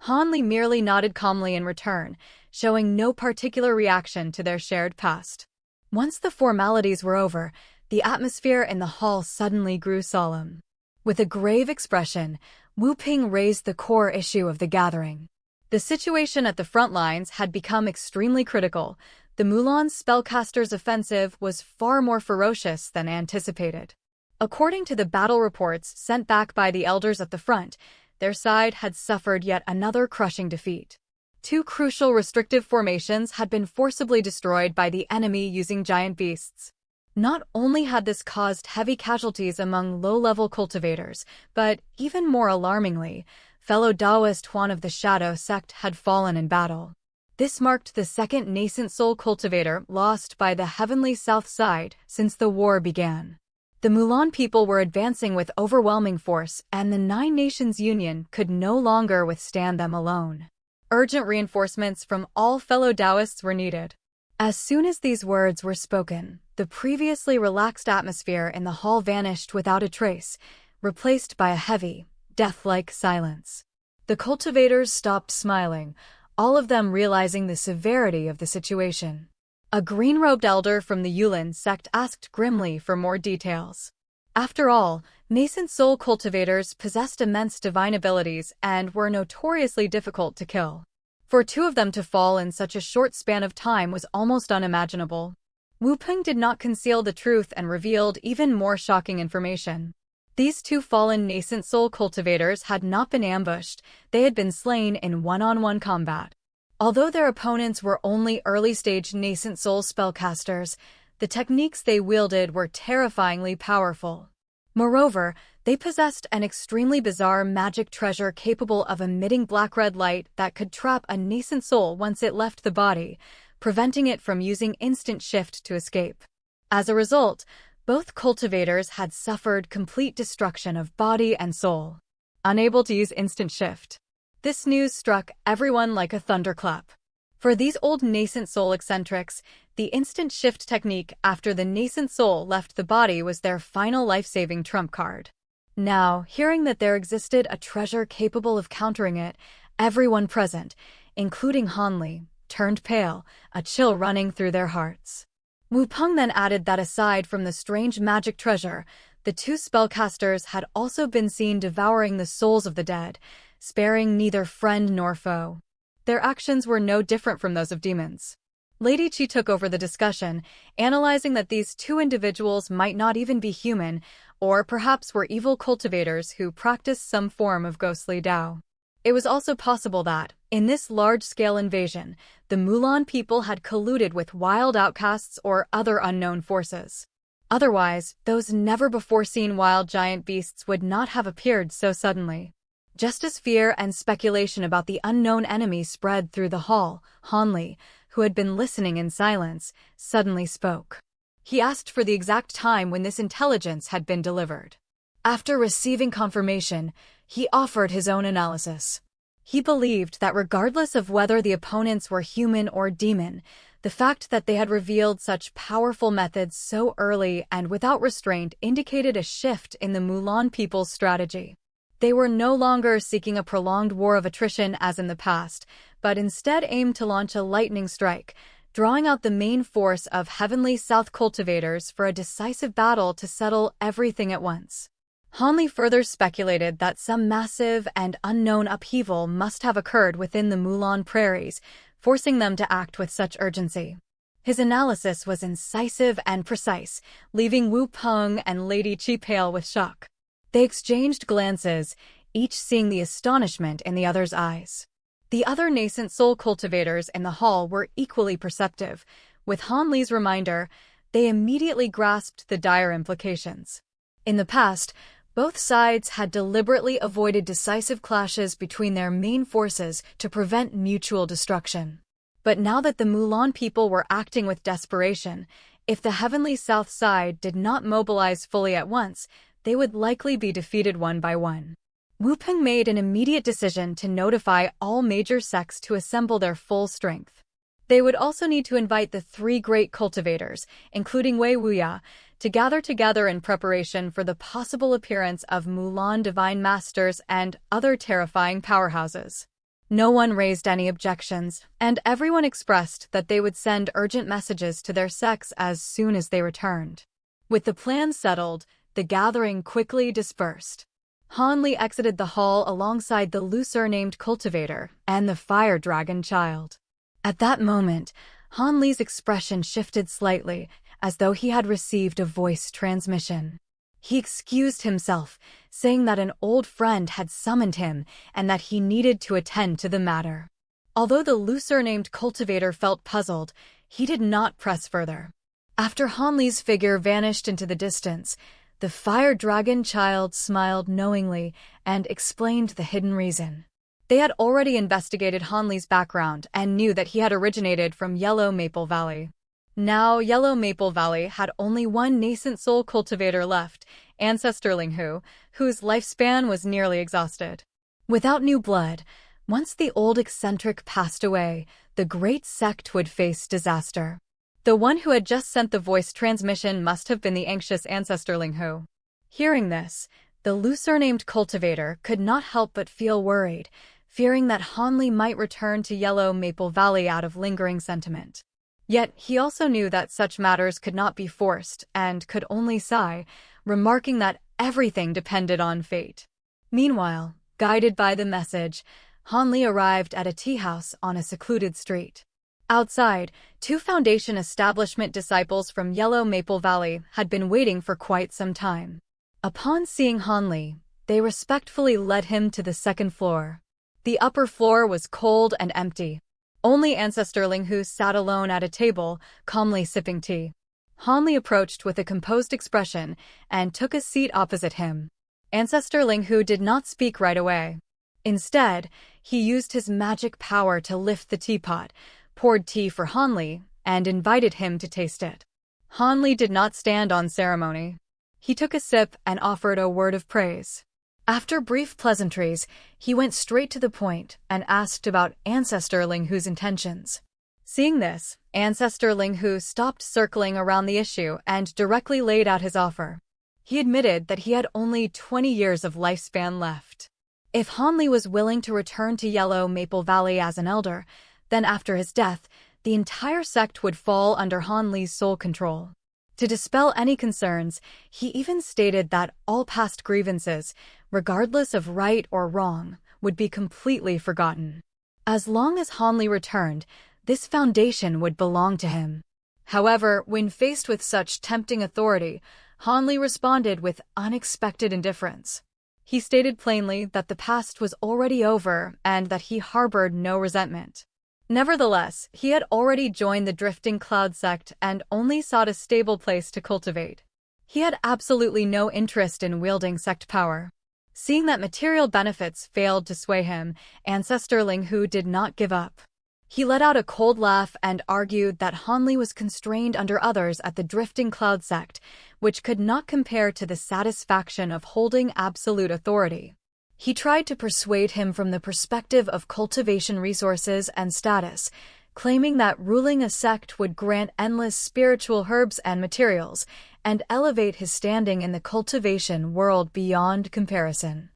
Hanli merely nodded calmly in return, showing no particular reaction to their shared past. Once the formalities were over, the atmosphere in the hall suddenly grew solemn. With a grave expression, Wu Peng raised the core issue of the gathering. The situation at the front lines had become extremely critical. The Mulan spellcaster's offensive was far more ferocious than anticipated. According to the battle reports sent back by the elders at the front, their side had suffered yet another crushing defeat. Two crucial restrictive formations had been forcibly destroyed by the enemy using giant beasts. Not only had this caused heavy casualties among low-level cultivators, but even more alarmingly, fellow Taoist Huan of the Shadow sect had fallen in battle. This marked the second nascent soul cultivator lost by the heavenly south side since the war began. The Mulan people were advancing with overwhelming force, and the Nine Nations Union could no longer withstand them alone. Urgent reinforcements from all fellow Taoists were needed. As soon as these words were spoken, the previously relaxed atmosphere in the hall vanished without a trace, replaced by a heavy, death-like silence. The cultivators stopped smiling, all of them realizing the severity of the situation. A green-robed elder from the Yulin sect asked grimly for more details. After all, nascent soul cultivators possessed immense divine abilities and were notoriously difficult to kill. For two of them to fall in such a short span of time was almost unimaginable. Wu Peng did not conceal the truth and revealed even more shocking information. These two fallen nascent soul cultivators had not been ambushed, they had been slain in one-on-one combat. Although their opponents were only early-stage nascent soul spellcasters, the techniques they wielded were terrifyingly powerful. Moreover, they possessed an extremely bizarre magic treasure capable of emitting black-red light that could trap a nascent soul once it left the body, preventing it from using instant shift to escape. As a result, both cultivators had suffered complete destruction of body and soul. Unable to use instant shift. This news struck everyone like a thunderclap. For these old nascent soul eccentrics, the instant shift technique after the nascent soul left the body was their final life-saving trump card. Now, hearing that there existed a treasure capable of countering it, everyone present, including Hanli, turned pale, a chill running through their hearts. Wu Peng then added that aside from the strange magic treasure, the two spellcasters had also been seen devouring the souls of the dead, sparing neither friend nor foe. Their actions were no different from those of demons. Lady Qi took over the discussion, analyzing that these two individuals might not even be human, or perhaps were evil cultivators who practiced some form of ghostly Tao. It was also possible that, in this large-scale invasion, the Mulan people had colluded with wild outcasts or other unknown forces. Otherwise, those never-before-seen wild giant beasts would not have appeared so suddenly. Just as fear and speculation about the unknown enemy spread through the hall, Hanli, who had been listening in silence, suddenly spoke. He asked for the exact time when this intelligence had been delivered. After receiving confirmation, he offered his own analysis. He believed that regardless of whether the opponents were human or demon, the fact that they had revealed such powerful methods so early and without restraint indicated a shift in the Mulan people's strategy. They were no longer seeking a prolonged war of attrition as in the past, but instead aimed to launch a lightning strike, drawing out the main force of Heavenly South cultivators for a decisive battle to settle everything at once. Hanli further speculated that some massive and unknown upheaval must have occurred within the Mulan prairies, forcing them to act with such urgency. His analysis was incisive and precise, leaving Wu Peng and Lady Qi pale with shock. They exchanged glances, each seeing the astonishment in the other's eyes. The other nascent soul cultivators in the hall were equally perceptive. With Hanli's reminder, they immediately grasped the dire implications. In the past, both sides had deliberately avoided decisive clashes between their main forces to prevent mutual destruction. But now that the Mulan people were acting with desperation, if the Heavenly South side did not mobilize fully at once, they would likely be defeated one by one. Wu Peng made an immediate decision to notify all major sects to assemble their full strength. They would also need to invite the three great cultivators, including Wei Wuya, to gather together in preparation for the possible appearance of Mulan Divine Masters and other terrifying powerhouses. No one raised any objections, and everyone expressed that they would send urgent messages to their sects as soon as they returned. With the plan settled, the gathering quickly dispersed. Hanli exited the hall alongside the looser-named cultivator and the fire dragon child. At that moment, Hanli's expression shifted slightly, as though he had received a voice transmission. He excused himself, saying that an old friend had summoned him and that he needed to attend to the matter. Although the loser-named cultivator felt puzzled, he did not press further. After Han Li's figure vanished into the distance, the fire dragon child smiled knowingly and explained the hidden reason. They had already investigated Han Li's background and knew that he had originated from Yellow Maple Valley. Now, Yellow Maple Valley had only one nascent soul cultivator left, Ancestor Linghu, whose lifespan was nearly exhausted. Without new blood, once the old eccentric passed away, the great sect would face disaster. The one who had just sent the voice transmission must have been the anxious Ancestor Linghu. Hearing this, the loser-named cultivator could not help but feel worried, fearing that Han Li might return to Yellow Maple Valley out of lingering sentiment. Yet he also knew that such matters could not be forced and could only sigh, remarking that everything depended on fate. Meanwhile, guided by the message, Han Li arrived at a tea house on a secluded street. Outside, 2 Foundation establishment disciples from Yellow Maple Valley had been waiting for quite some time. Upon seeing Han Li, they respectfully led him to the second floor. The upper floor was cold and empty. Only Ancestor Linghu sat alone at a table, calmly sipping tea. Han Li approached with a composed expression and took a seat opposite him. Ancestor Linghu did not speak right away. Instead, he used his magic power to lift the teapot, poured tea for Han Li, and invited him to taste it. Han Li did not stand on ceremony. He took a sip and offered a word of praise. After brief pleasantries, he went straight to the point and asked about Ancestor Linghu's intentions. Seeing this, Ancestor Linghu stopped circling around the issue and directly laid out his offer. He admitted that he had only 20 years of lifespan left. If Han Li was willing to return to Yellow Maple Valley as an elder, then after his death, the entire sect would fall under Han Li's sole control. To dispel any concerns, he even stated that all past grievances, regardless of right or wrong, would be completely forgotten. As long as Han Li returned, this foundation would belong to him. However, when faced with such tempting authority, Han Li responded with unexpected indifference. He stated plainly that the past was already over and that he harbored no resentment. Nevertheless, he had already joined the Drifting Cloud sect and only sought a stable place to cultivate. He had absolutely no interest in wielding sect power. Seeing that material benefits failed to sway him, Ancestor Linghu did not give up. He let out a cold laugh and argued that Han Li was constrained under others at the Drifting Cloud sect, which could not compare to the satisfaction of holding absolute authority. He tried to persuade him from the perspective of cultivation resources and status, claiming that ruling a sect would grant endless spiritual herbs and materials, and elevate his standing in the cultivation world beyond comparison.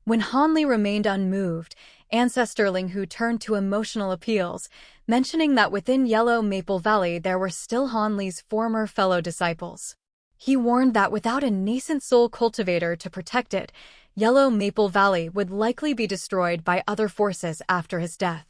When Han Li remained unmoved, Ancestor Linghu turned to emotional appeals, mentioning that within Yellow Maple Valley there were still Han Li's former fellow disciples. He warned that without a nascent soul cultivator to protect it, Yellow Maple Valley would likely be destroyed by other forces after his death.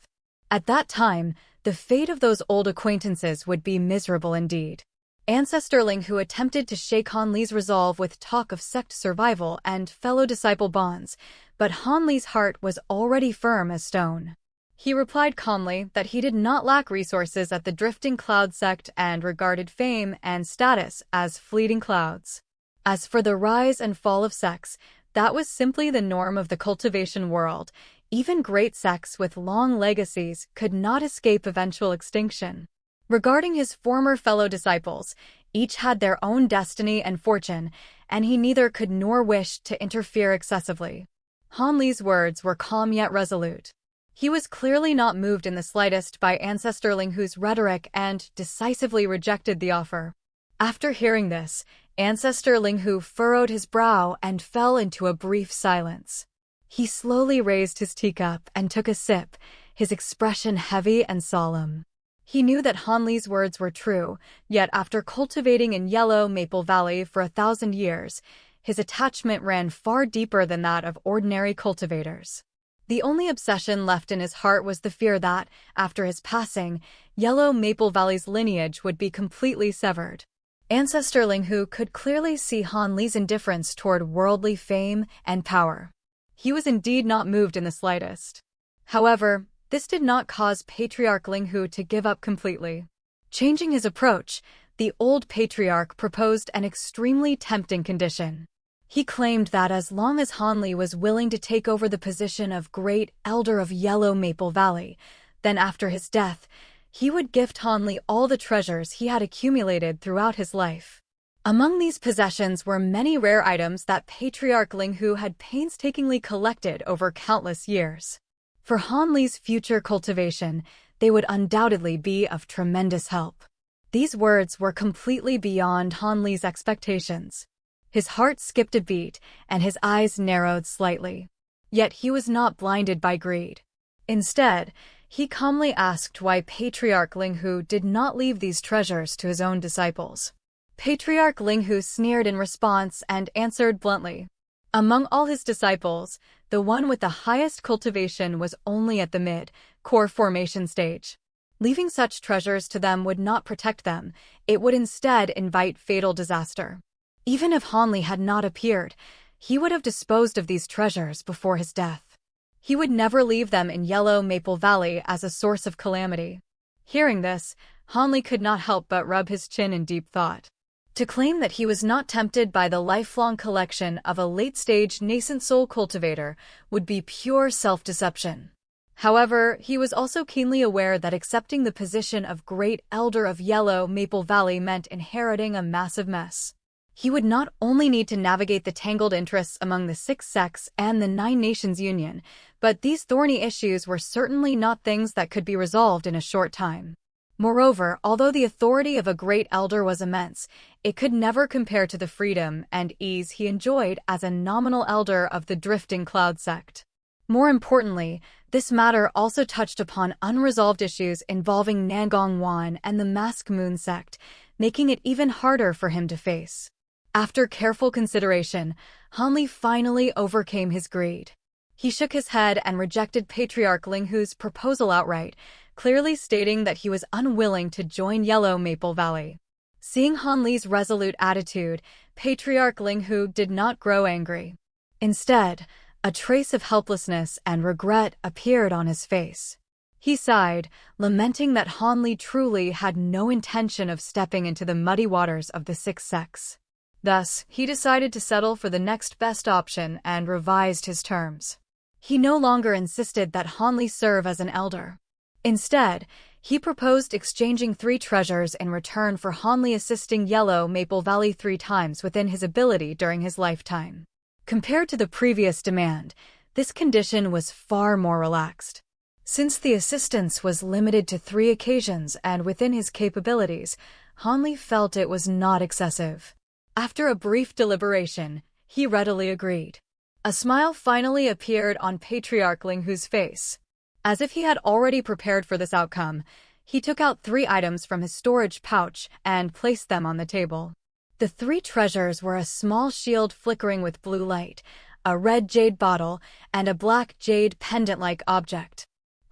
At that time, the fate of those old acquaintances would be miserable indeed. Ancestor Linghu attempted to shake Han Li's resolve with talk of sect survival and fellow disciple bonds, but Han Li's heart was already firm as stone. He replied calmly that he did not lack resources at the Drifting Cloud sect and regarded fame and status as fleeting clouds. As for the rise and fall of sects, that was simply the norm of the cultivation world. Even great sects with long legacies could not escape eventual extinction. Regarding his former fellow disciples, each had their own destiny and fortune, and he neither could nor wished to interfere excessively. Han Li's words were calm yet resolute. He was clearly not moved in the slightest by Ancestor Linghu's rhetoric and decisively rejected the offer. After hearing this, Ancestor Linghu furrowed his brow and fell into a brief silence. He slowly raised his teacup and took a sip, his expression heavy and solemn. He knew that Han Li's words were true, yet after cultivating in Yellow Maple Valley for 1,000 years, his attachment ran far deeper than that of ordinary cultivators. The only obsession left in his heart was the fear that, after his passing, Yellow Maple Valley's lineage would be completely severed. Ancestor Linghu could clearly see Han Li's indifference toward worldly fame and power. He was indeed not moved in the slightest. However, This did not cause Patriarch Linghu to give up completely. Changing his approach, the old patriarch proposed an extremely tempting condition. He claimed that as long as Hanli was willing to take over the position of Great Elder of Yellow Maple Valley, then after his death, he would gift Hanli all the treasures he had accumulated throughout his life. Among these possessions were many rare items that Patriarch Linghu had painstakingly collected over countless years. For Hanli's future cultivation, they would undoubtedly be of tremendous help. These words were completely beyond Hanli's expectations. His heart skipped a beat, and his eyes narrowed slightly. Yet he was not blinded by greed. Instead, he calmly asked why Patriarch Linghu did not leave these treasures to his own disciples. Patriarch Linghu sneered in response and answered bluntly. Among all his disciples, the one with the highest cultivation was only at the mid-core formation stage. Leaving such treasures to them would not protect them, it would instead invite fatal disaster. Even if Hanli had not appeared, he would have disposed of these treasures before his death. He would never leave them in Yellow Maple Valley as a source of calamity. Hearing this, Hanli could not help but rub his chin in deep thought. To claim that he was not tempted by the lifelong collection of a late-stage nascent soul cultivator would be pure self-deception. However, he was also keenly aware that accepting the position of Great Elder of Yellow Maple Valley meant inheriting a massive mess. He would not only need to navigate the tangled interests among the 6 sects and the 9 Nations Union, but these thorny issues were certainly not things that could be resolved in a short time. Moreover, although the authority of a great elder was immense, it could never compare to the freedom and ease he enjoyed as a nominal elder of the Drifting Cloud sect. More importantly, this matter also touched upon unresolved issues involving Nangong Wan and the Mask Moon sect, making it even harder for him to face. After careful consideration, Hanli finally overcame his greed. He shook his head and rejected Patriarch Linghu's proposal outright, clearly stating that he was unwilling to join Yellow Maple Valley. Seeing Hanli's resolute attitude, Patriarch Linghu did not grow angry. Instead, a trace of helplessness and regret appeared on his face. He sighed, lamenting that Hanli truly had no intention of stepping into the muddy waters of the 6 sects. Thus, he decided to settle for the next best option and revised his terms. He no longer insisted that Hanli serve as an elder. Instead, he proposed exchanging 3 treasures in return for Hanli assisting Yellow Maple Valley 3 times within his ability during his lifetime. Compared to the previous demand, this condition was far more relaxed. Since the assistance was limited to 3 occasions and within his capabilities, Hanli felt it was not excessive. After a brief deliberation, he readily agreed. A smile finally appeared on Patriarch Linghu's face. As if he had already prepared for this outcome, he took out 3 items from his storage pouch and placed them on the table. The 3 treasures were a small shield flickering with blue light, a red jade bottle, and a black jade pendant-like object.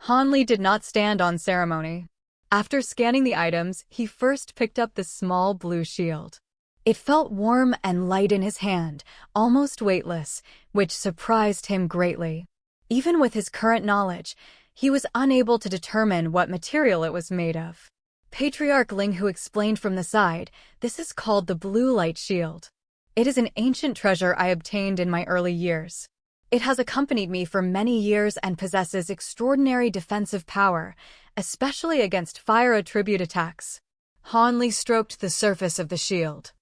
Hanli did not stand on ceremony. After scanning the items, he first picked up the small blue shield. It felt warm and light in his hand, almost weightless, which surprised him greatly. Even with his current knowledge, he was unable to determine what material it was made of. Patriarch Linghu explained from the side, "This is called the Blue Light Shield. It is an ancient treasure I obtained in my early years. It has accompanied me for many years and possesses extraordinary defensive power, especially against fire attribute attacks." Hanli stroked the surface of the shield.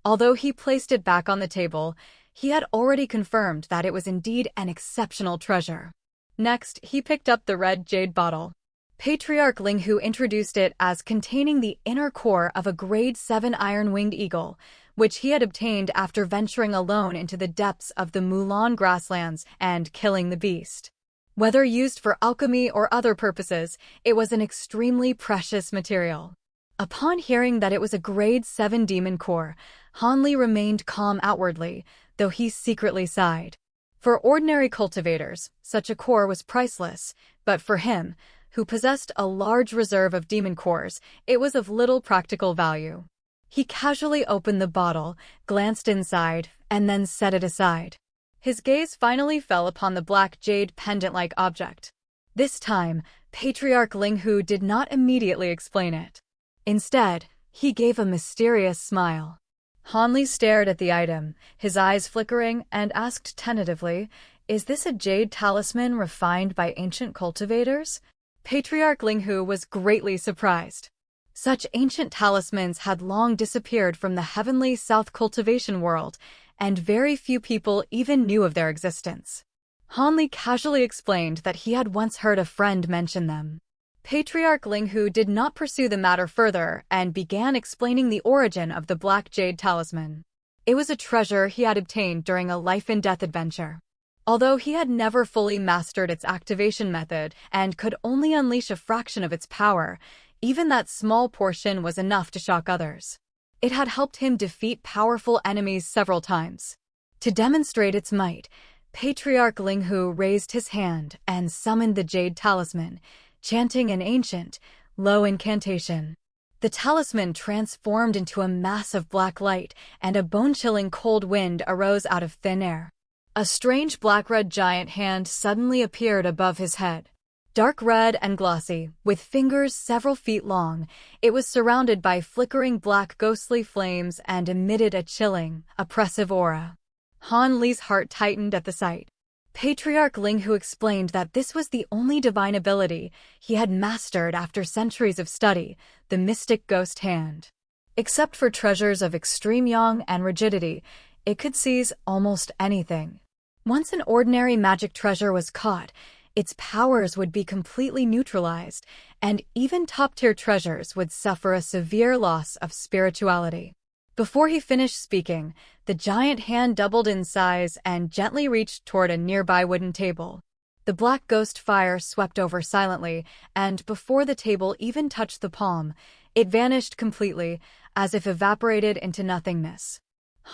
Although he placed it back on the table, he had already confirmed that it was indeed an exceptional treasure. Next, he picked up the red jade bottle. Patriarch Linghu introduced it as containing the inner core of a grade 7 iron-winged eagle, which he had obtained after venturing alone into the depths of the Mulan grasslands and killing the beast. Whether used for alchemy or other purposes, it was an extremely precious material. Upon hearing that it was a grade 7 demon core, Hanli remained calm outwardly, though he secretly sighed. For ordinary cultivators, such a core was priceless, but for him, who possessed a large reserve of demon cores, it was of little practical value. He casually opened the bottle, glanced inside, and then set it aside. His gaze finally fell upon the black jade pendant-like object. This time, Patriarch Linghu did not immediately explain it. Instead, he gave a mysterious smile. Hanli stared at the item, his eyes flickering, and asked tentatively, "Is this a jade talisman refined by ancient cultivators?" Patriarch Linghu was greatly surprised. Such ancient talismans had long disappeared from the heavenly south cultivation world, and very few people even knew of their existence. Hanli casually explained that he had once heard a friend mention them. Patriarch Linghu did not pursue the matter further and began explaining the origin of the Black Jade Talisman. It was a treasure he had obtained during a life-and-death adventure. Although he had never fully mastered its activation method and could only unleash a fraction of its power, even that small portion was enough to shock others. It had helped him defeat powerful enemies several times. To demonstrate its might, Patriarch Linghu raised his hand and summoned the Jade Talisman, chanting an ancient, low incantation. The talisman transformed into a mass of black light, and a bone-chilling cold wind arose out of thin air. A strange black-red giant hand suddenly appeared above his head. Dark red and glossy, with fingers several feet long, it was surrounded by flickering black ghostly flames and emitted a chilling, oppressive aura. Han Li's heart tightened at the sight. Patriarch Linghu explained that this was the only divine ability he had mastered after centuries of study, the mystic ghost hand. Except for treasures of extreme yang and rigidity, it could seize almost anything. Once an ordinary magic treasure was caught, its powers would be completely neutralized, and even top-tier treasures would suffer a severe loss of spirituality. Before he finished speaking, the giant hand doubled in size and gently reached toward a nearby wooden table. The black ghost fire swept over silently, and before the table even touched the palm, it vanished completely, as if evaporated into nothingness.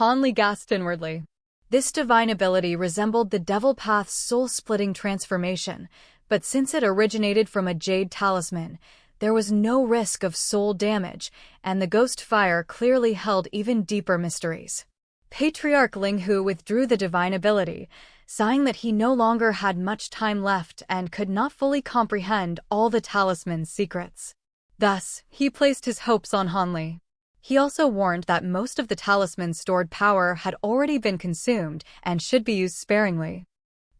Han Li gasped inwardly. This divine ability resembled the Devil Path's soul-splitting transformation, but since it originated from a jade talisman, there was no risk of soul damage, and the ghost fire clearly held even deeper mysteries. Patriarch Linghu withdrew the divine ability, sighing that he no longer had much time left and could not fully comprehend all the talisman's secrets. Thus, he placed his hopes on Han Li. He also warned that most of the talisman's stored power had already been consumed and should be used sparingly.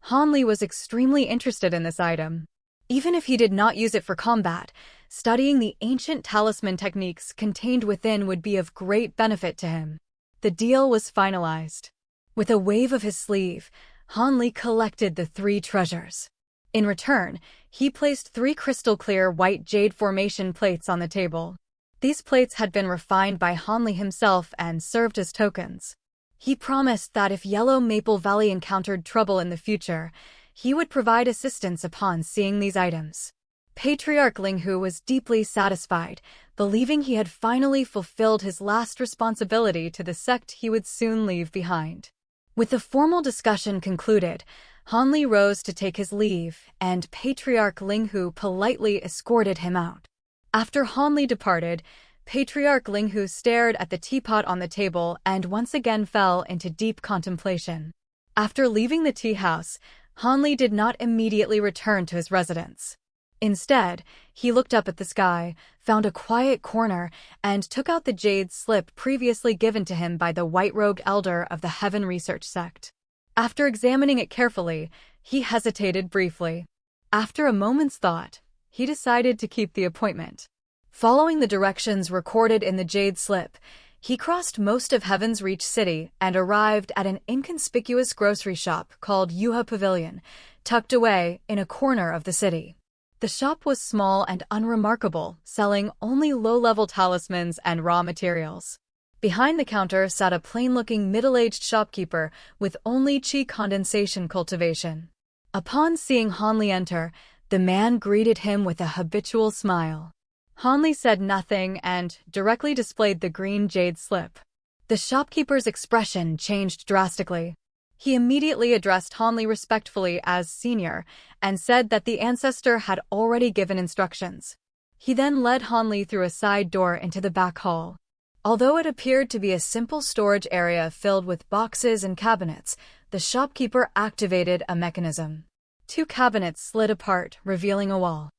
Han Li was extremely interested in this item. Even if he did not use it for combat, studying the ancient talisman techniques contained within would be of great benefit to him. The deal was finalized. With a wave of his sleeve, Han Li collected the 3 treasures. In return, he placed 3 crystal-clear white jade formation plates on the table. These plates had been refined by Han Li himself and served as tokens. He promised that if Yellow Maple Valley encountered trouble in the future, he would provide assistance upon seeing these items. Patriarch Linghu was deeply satisfied, believing he had finally fulfilled his last responsibility to the sect he would soon leave behind. With the formal discussion concluded, Han Li rose to take his leave, and Patriarch Linghu politely escorted him out. After Han Li departed, Patriarch Linghu stared at the teapot on the table and once again fell into deep contemplation. After leaving the tea house, Han Li did not immediately return to his residence. Instead, he looked up at the sky, found a quiet corner, and took out the jade slip previously given to him by the white-robed elder of the Heaven Research Sect. After examining it carefully, he hesitated briefly. After a moment's thought, he decided to keep the appointment. Following the directions recorded in the jade slip, he crossed most of Heaven's Reach City and arrived at an inconspicuous grocery shop called Yuha Pavilion, tucked away in a corner of the city. The shop was small and unremarkable, selling only low-level talismans and raw materials. Behind the counter sat a plain-looking middle-aged shopkeeper with only qi condensation cultivation. Upon seeing Han Li enter, the man greeted him with a habitual smile. Han Li said nothing and directly displayed the green jade slip. The shopkeeper's expression changed drastically. He immediately addressed Han Li respectfully as senior and said that the ancestor had already given instructions. He then led Han Li through a side door into the back hall. Although it appeared to be a simple storage area filled with boxes and cabinets, the shopkeeper activated a mechanism. 2 cabinets slid apart, revealing a wall.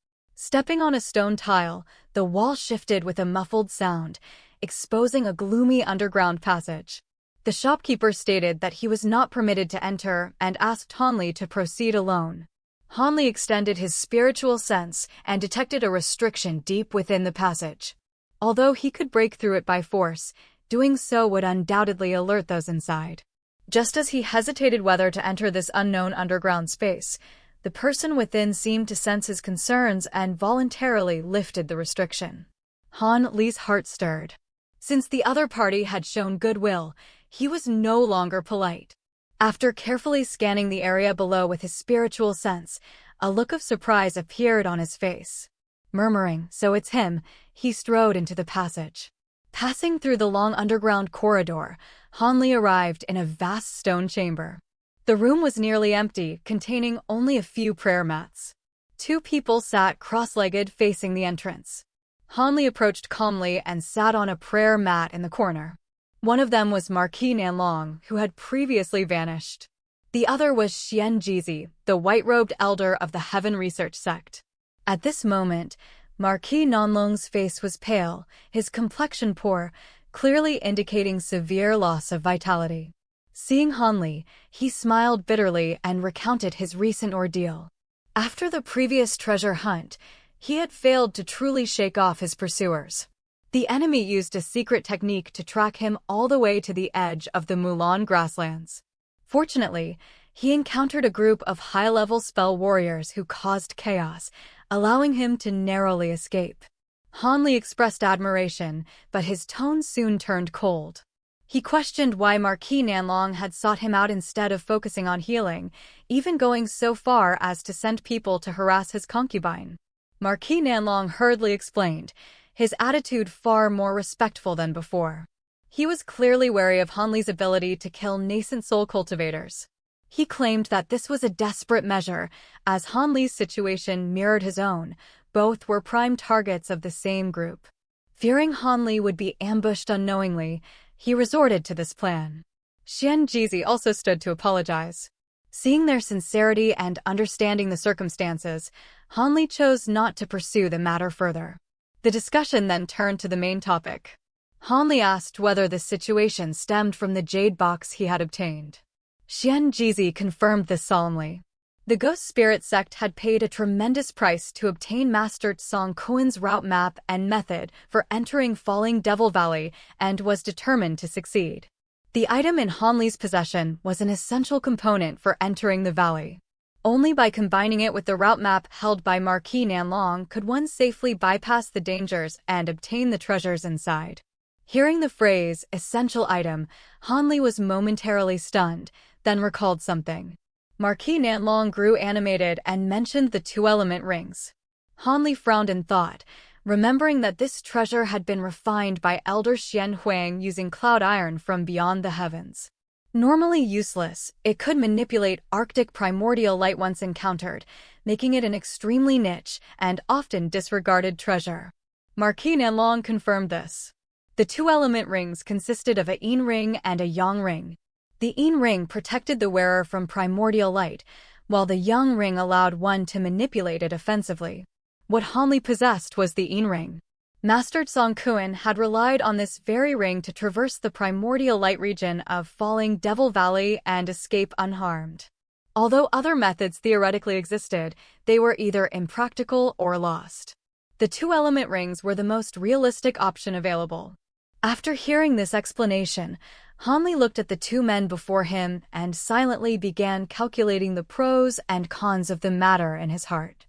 Stepping on a stone tile, the wall shifted with a muffled sound, exposing a gloomy underground passage. The shopkeeper stated that he was not permitted to enter and asked Hanli to proceed alone. Hanli extended his spiritual sense and detected a restriction deep within the passage. Although he could break through it by force, doing so would undoubtedly alert those inside. Just as he hesitated whether to enter this unknown underground space, the person within seemed to sense his concerns and voluntarily lifted the restriction. Han Li's heart stirred. Since the other party had shown goodwill, he was no longer polite. After carefully scanning the area below with his spiritual sense, a look of surprise appeared on his face. Murmuring, "So it's him," he strode into the passage. Passing through the long underground corridor, Han Li arrived in a vast stone chamber. The room was nearly empty, containing only a few prayer mats. Two people sat cross-legged facing the entrance. Han Li approached calmly and sat on a prayer mat in the corner. One of them was Marquis Nanlong, who had previously vanished. The other was Xian Jizi, the white-robed elder of the Heaven Research Sect. At this moment, Marquis Nanlong's face was pale, his complexion poor, clearly indicating severe loss of vitality. Seeing Han Li, he smiled bitterly and recounted his recent ordeal. After the previous treasure hunt, he had failed to truly shake off his pursuers. The enemy used a secret technique to track him all the way to the edge of the Mulan grasslands. Fortunately, he encountered a group of high-level spell warriors who caused chaos, allowing him to narrowly escape. Han Li expressed admiration, but his tone soon turned cold. He questioned why Marquis Nanlong had sought him out instead of focusing on healing, even going so far as to send people to harass his concubine. Marquis Nanlong hurriedly explained, his attitude far more respectful than before. He was clearly wary of Han Li's ability to kill nascent soul cultivators. He claimed that this was a desperate measure, as Han Li's situation mirrored his own. Both were prime targets of the same group. Fearing Han Li would be ambushed unknowingly, he resorted to this plan. Xian Jizi also stood to apologize. Seeing their sincerity and understanding the circumstances, Han Li chose not to pursue the matter further. The discussion then turned to the main topic. Han Li asked whether this situation stemmed from the jade box he had obtained. Xian Jizi confirmed this solemnly. The Ghost Spirit sect had paid a tremendous price to obtain Master Song Kuan's route map and method for entering Falling Devil Valley and was determined to succeed. The item in Han Li's possession was an essential component for entering the valley. Only by combining it with the route map held by Marquis Nanlong could one safely bypass the dangers and obtain the treasures inside. Hearing the phrase, essential item, Han Li was momentarily stunned, then recalled something. Marquis Nanlong grew animated and mentioned the two-element rings. Han Li frowned in thought, remembering that this treasure had been refined by Elder Xian Huang using cloud iron from beyond the heavens. Normally useless, it could manipulate Arctic primordial light once encountered, making it an extremely niche and often disregarded treasure. Marquis Nanlong confirmed this. The two-element rings consisted of a yin ring and a yang ring. The yin ring protected the wearer from primordial light, while the yang ring allowed one to manipulate it offensively. What Han Li possessed was the yin ring. Master Song Kuan had relied on this very ring to traverse the primordial light region of Falling Devil Valley and escape unharmed. Although other methods theoretically existed, they were either impractical or lost. The two-element rings were the most realistic option available. After hearing this explanation, Han Li looked at the two men before him and silently began calculating the pros and cons of the matter in his heart.